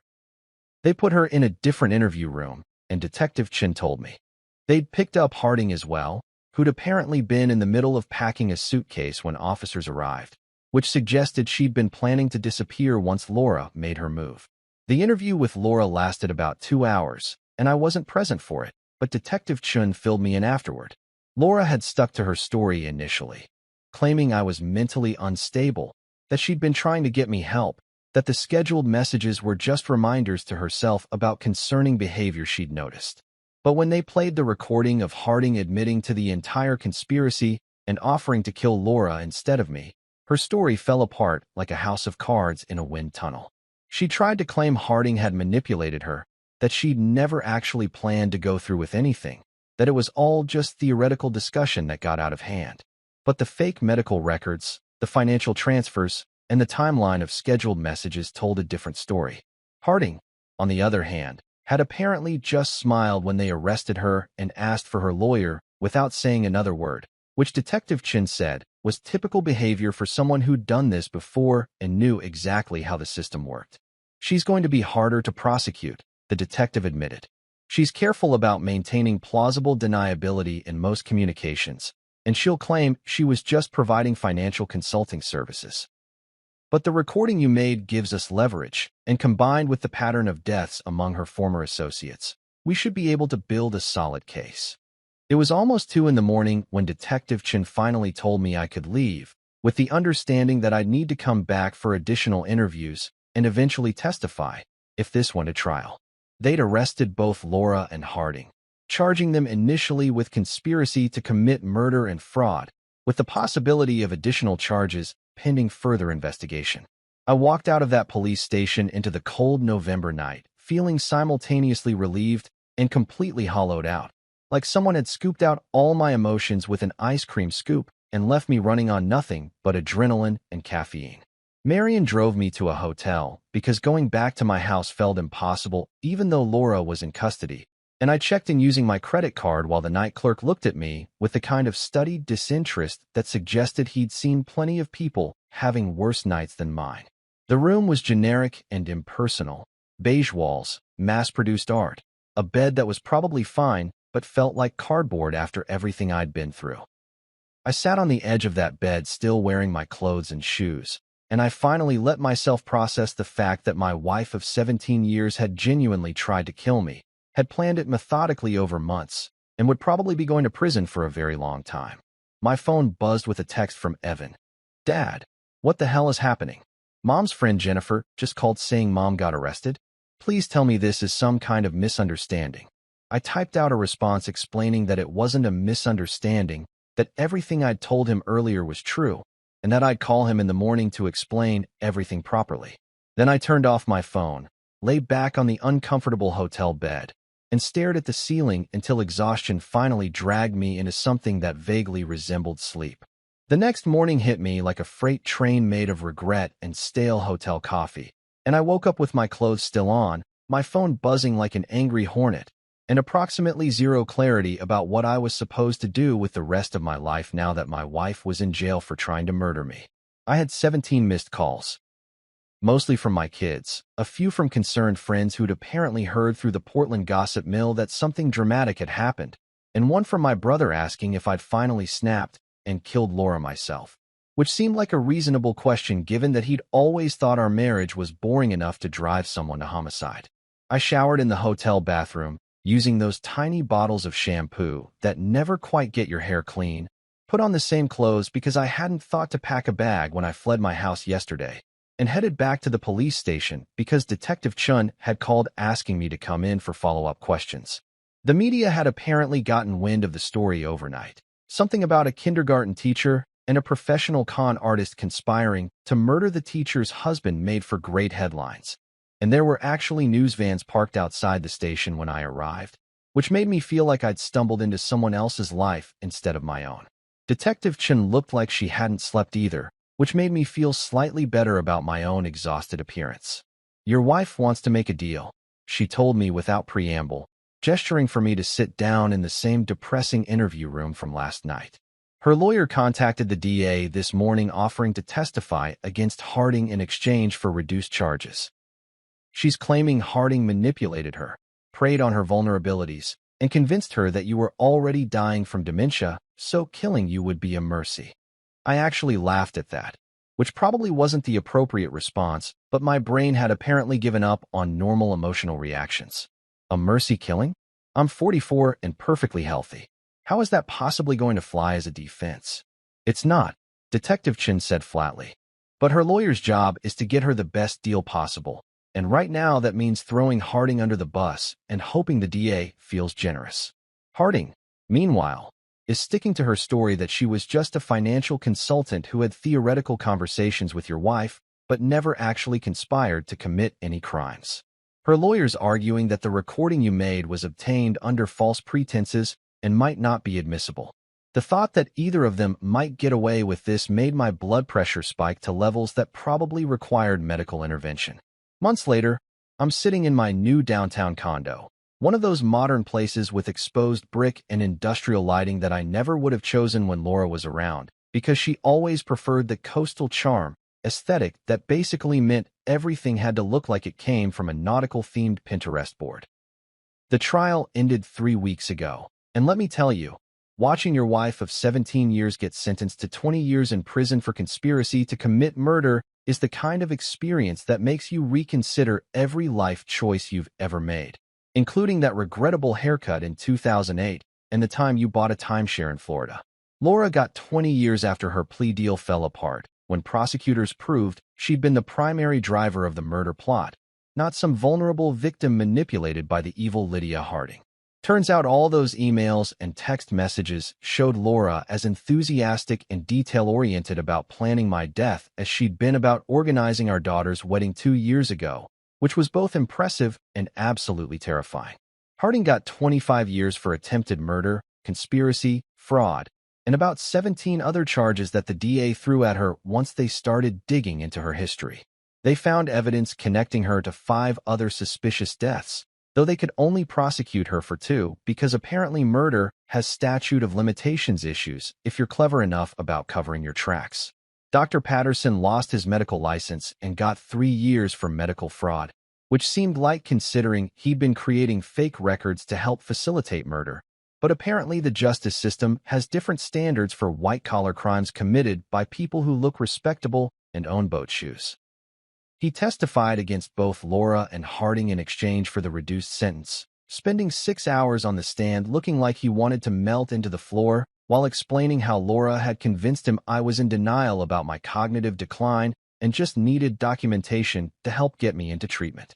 They put her in a different interview room, and Detective Chen told me. They'd picked up Harding as well, who'd apparently been in the middle of packing a suitcase when officers arrived, which suggested she'd been planning to disappear once Laura made her move. The interview with Laura lasted about 2 hours, and I wasn't present for it, but Detective Chun filled me in afterward. Laura had stuck to her story initially, claiming I was mentally unstable, that she'd been trying to get me help, that the scheduled messages were just reminders to herself about concerning behavior she'd noticed. But when they played the recording of Harding admitting to the entire conspiracy and offering to kill Laura instead of me, her story fell apart like a house of cards in a wind tunnel. She tried to claim Harding had manipulated her, that she'd never actually planned to go through with anything, that it was all just theoretical discussion that got out of hand. But the fake medical records, the financial transfers, and the timeline of scheduled messages told a different story. Harding, on the other hand, had apparently just smiled when they arrested her and asked for her lawyer without saying another word, which Detective Chin said was typical behavior for someone who'd done this before and knew exactly how the system worked. She's going to be harder to prosecute, the detective admitted. She's careful about maintaining plausible deniability in most communications, and she'll claim she was just providing financial consulting services. But the recording you made gives us leverage, and combined with the pattern of deaths among her former associates, we should be able to build a solid case. It was almost 2 in the morning when Detective Chin finally told me I could leave, with the understanding that I'd need to come back for additional interviews and eventually testify, if this went to trial. They'd arrested both Laura and Harding, charging them initially with conspiracy to commit murder and fraud, with the possibility of additional charges pending further investigation. I walked out of that police station into the cold November night, feeling simultaneously relieved and completely hollowed out, like someone had scooped out all my emotions with an ice cream scoop and left me running on nothing but adrenaline and caffeine. Marion drove me to a hotel because going back to my house felt impossible even though Laura was in custody, and I checked in using my credit card while the night clerk looked at me with the kind of studied disinterest that suggested he'd seen plenty of people having worse nights than mine. The room was generic and impersonal. Beige walls, mass-produced art, a bed that was probably fine but felt like cardboard after everything I'd been through. I sat on the edge of that bed still wearing my clothes and shoes, and I finally let myself process the fact that my wife of 17 years had genuinely tried to kill me, had planned it methodically over months, and would probably be going to prison for a very long time. My phone buzzed with a text from Evan. "Dad, what the hell is happening? Mom's friend Jennifer just called saying Mom got arrested. Please tell me this is some kind of misunderstanding." I typed out a response explaining that it wasn't a misunderstanding, that everything I'd told him earlier was true, and that I'd call him in the morning to explain everything properly. Then I turned off my phone, lay back on the uncomfortable hotel bed, and stared at the ceiling until exhaustion finally dragged me into something that vaguely resembled sleep. The next morning hit me like a freight train made of regret and stale hotel coffee, and I woke up with my clothes still on, my phone buzzing like an angry hornet, and approximately zero clarity about what I was supposed to do with the rest of my life now that my wife was in jail for trying to murder me. I had 17 missed calls, mostly from my kids, a few from concerned friends who'd apparently heard through the Portland gossip mill that something dramatic had happened, and one from my brother asking if I'd finally snapped and killed Laura myself, which seemed like a reasonable question given that he'd always thought our marriage was boring enough to drive someone to homicide. I showered in the hotel bathroom, using those tiny bottles of shampoo that never quite get your hair clean, put on the same clothes because I hadn't thought to pack a bag when I fled my house yesterday, and headed back to the police station because Detective Chun had called asking me to come in for follow-up questions. The media had apparently gotten wind of the story overnight, something about a kindergarten teacher and a professional con artist conspiring to murder the teacher's husband made for great headlines. And there were actually news vans parked outside the station when I arrived, which made me feel like I'd stumbled into someone else's life instead of my own. Detective Chen looked like she hadn't slept either, which made me feel slightly better about my own exhausted appearance. "Your wife wants to make a deal," she told me without preamble, gesturing for me to sit down in the same depressing interview room from last night. Her lawyer contacted the DA this morning offering to testify against Harding in exchange for reduced charges. She's claiming Harding manipulated her, preyed on her vulnerabilities, and convinced her that you were already dying from dementia, so killing you would be a mercy. I actually laughed at that, which probably wasn't the appropriate response, but my brain had apparently given up on normal emotional reactions. A mercy killing? I'm 44 and perfectly healthy. How is that possibly going to fly as a defense? It's not, Detective Chin said flatly. But her lawyer's job is to get her the best deal possible. And right now that means throwing Harding under the bus and hoping the DA feels generous. Harding, meanwhile, is sticking to her story that she was just a financial consultant who had theoretical conversations with your wife, but never actually conspired to commit any crimes. Her lawyer's arguing that the recording you made was obtained under false pretenses and might not be admissible. The thought that either of them might get away with this made my blood pressure spike to levels that probably required medical intervention. Months later, I'm sitting in my new downtown condo, one of those modern places with exposed brick and industrial lighting that I never would have chosen when Laura was around, because she always preferred the coastal charm aesthetic that basically meant everything had to look like it came from a nautical-themed Pinterest board. The trial ended 3 weeks ago, and let me tell you, watching your wife of 17 years get sentenced to 20 years in prison for conspiracy to commit murder is the kind of experience that makes you reconsider every life choice you've ever made, including that regrettable haircut in 2008 and the time you bought a timeshare in Florida. Laura got 20 years after her plea deal fell apart, when prosecutors proved she'd been the primary driver of the murder plot, not some vulnerable victim manipulated by the evil Lydia Harding. Turns out all those emails and text messages showed Laura as enthusiastic and detail-oriented about planning my death as she'd been about organizing our daughter's wedding 2 years ago, which was both impressive and absolutely terrifying. Harding got 25 years for attempted murder, conspiracy, fraud, and about 17 other charges that the DA threw at her once they started digging into her history. They found evidence connecting her to 5 other suspicious deaths, though they could only prosecute her for 2 because apparently murder has statute of limitations issues if you're clever enough about covering your tracks. Dr. Patterson lost his medical license and got 3 years for medical fraud, which seemed light considering he'd been creating fake records to help facilitate murder. But apparently the justice system has different standards for white-collar crimes committed by people who look respectable and own boat shoes. He testified against both Laura and Harding in exchange for the reduced sentence, spending 6 hours on the stand looking like he wanted to melt into the floor while explaining how Laura had convinced him I was in denial about my cognitive decline and just needed documentation to help get me into treatment.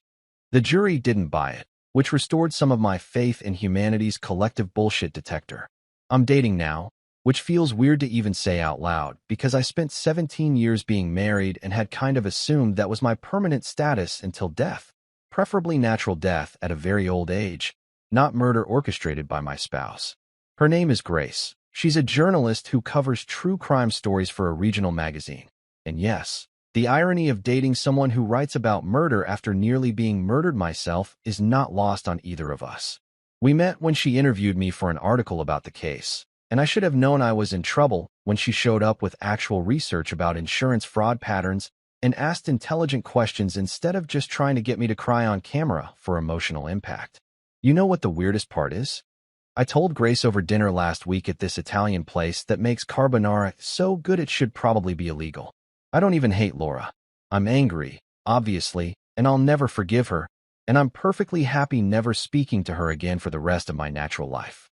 The jury didn't buy it, which restored some of my faith in humanity's collective bullshit detector. I'm dating now, which feels weird to even say out loud because I spent 17 years being married and had kind of assumed that was my permanent status until death, preferably natural death at a very old age, not murder orchestrated by my spouse. Her name is Grace. She's a journalist who covers true crime stories for a regional magazine. And yes, the irony of dating someone who writes about murder after nearly being murdered myself is not lost on either of us. We met when she interviewed me for an article about the case, and I should have known I was in trouble when she showed up with actual research about insurance fraud patterns and asked intelligent questions instead of just trying to get me to cry on camera for emotional impact. You know what the weirdest part is? I told Grace over dinner last week at this Italian place that makes carbonara so good it should probably be illegal. I don't even hate Laura. I'm angry, obviously, and I'll never forgive her, and I'm perfectly happy never speaking to her again for the rest of my natural life.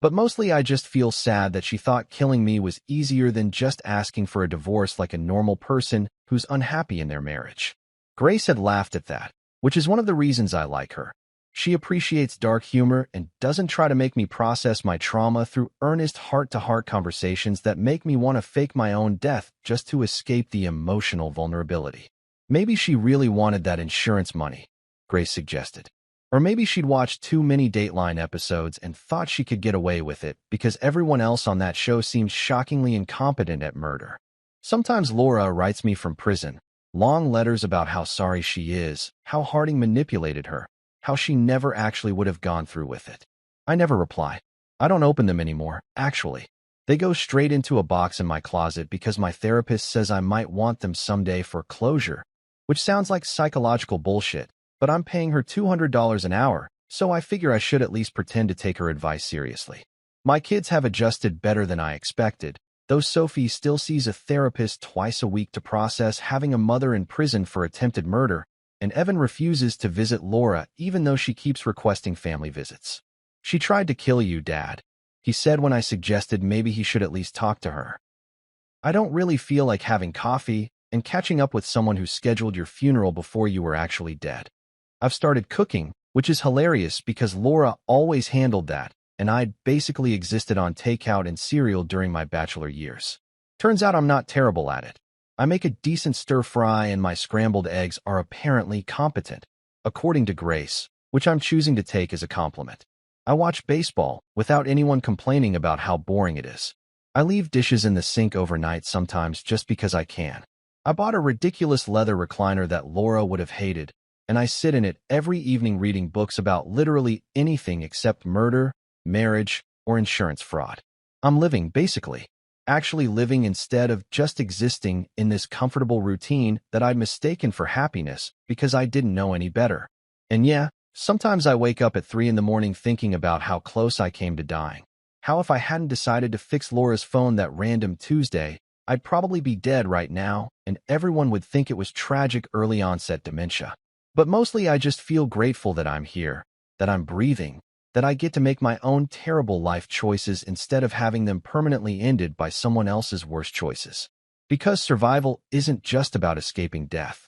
But mostly I just feel sad that she thought killing me was easier than just asking for a divorce like a normal person who's unhappy in their marriage. Grace had laughed at that, which is one of the reasons I like her. She appreciates dark humor and doesn't try to make me process my trauma through earnest heart-to-heart conversations that make me want to fake my own death just to escape the emotional vulnerability. Maybe she really wanted that insurance money, Grace suggested. Or maybe she'd watched too many Dateline episodes and thought she could get away with it because everyone else on that show seems shockingly incompetent at murder. Sometimes Laura writes me from prison, long letters about how sorry she is, how Harding manipulated her, how she never actually would have gone through with it. I never reply. I don't open them anymore, actually. They go straight into a box in my closet because my therapist says I might want them someday for closure, which sounds like psychological bullshit. But I'm paying her $200 an hour, so I figure I should at least pretend to take her advice seriously. My kids have adjusted better than I expected, though Sophie still sees a therapist twice a week to process having a mother in prison for attempted murder, and Evan refuses to visit Laura even though she keeps requesting family visits. She tried to kill you, Dad, he said when I suggested maybe he should at least talk to her. I don't really feel like having coffee, and catching up with someone who scheduled your funeral before you were actually dead. I've started cooking, which is hilarious because Laura always handled that, and I'd basically existed on takeout and cereal during my bachelor years. Turns out I'm not terrible at it. I make a decent stir-fry and my scrambled eggs are apparently competent, according to Grace, which I'm choosing to take as a compliment. I watch baseball without anyone complaining about how boring it is. I leave dishes in the sink overnight sometimes just because I can. I bought a ridiculous leather recliner that Laura would have hated, and I sit in it every evening reading books about literally anything except murder, marriage, or insurance fraud. I'm living, basically. Actually living instead of just existing in this comfortable routine that I'd mistaken for happiness because I didn't know any better. And yeah, sometimes I wake up at 3 in the morning thinking about how close I came to dying. How if I hadn't decided to fix Laura's phone that random Tuesday, I'd probably be dead right now, and everyone would think it was tragic early onset dementia. But mostly I just feel grateful that I'm here, that I'm breathing, that I get to make my own terrible life choices instead of having them permanently ended by someone else's worst choices. Because survival isn't just about escaping death.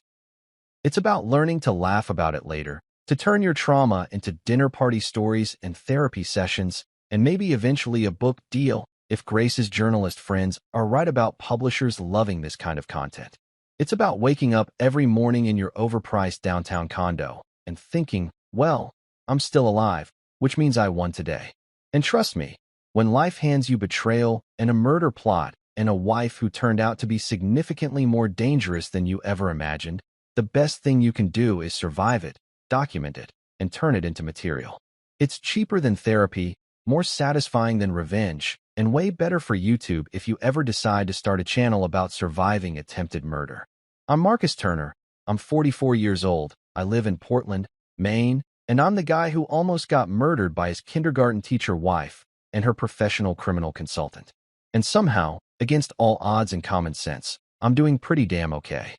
It's about learning to laugh about it later, to turn your trauma into dinner party stories and therapy sessions, and maybe eventually a book deal if Grace's journalist friends are right about publishers loving this kind of content. It's about waking up every morning in your overpriced downtown condo and thinking, well, I'm still alive, which means I won today. And trust me, when life hands you betrayal and a murder plot and a wife who turned out to be significantly more dangerous than you ever imagined, the best thing you can do is survive it, document it, and turn it into material. It's cheaper than therapy, more satisfying than revenge, and way better for YouTube if you ever decide to start a channel about surviving attempted murder. I'm Marcus Turner. I'm 44 years old. I live in Portland, Maine, and I'm the guy who almost got murdered by his kindergarten teacher wife and her professional criminal consultant. And somehow, against all odds and common sense, I'm doing pretty damn okay.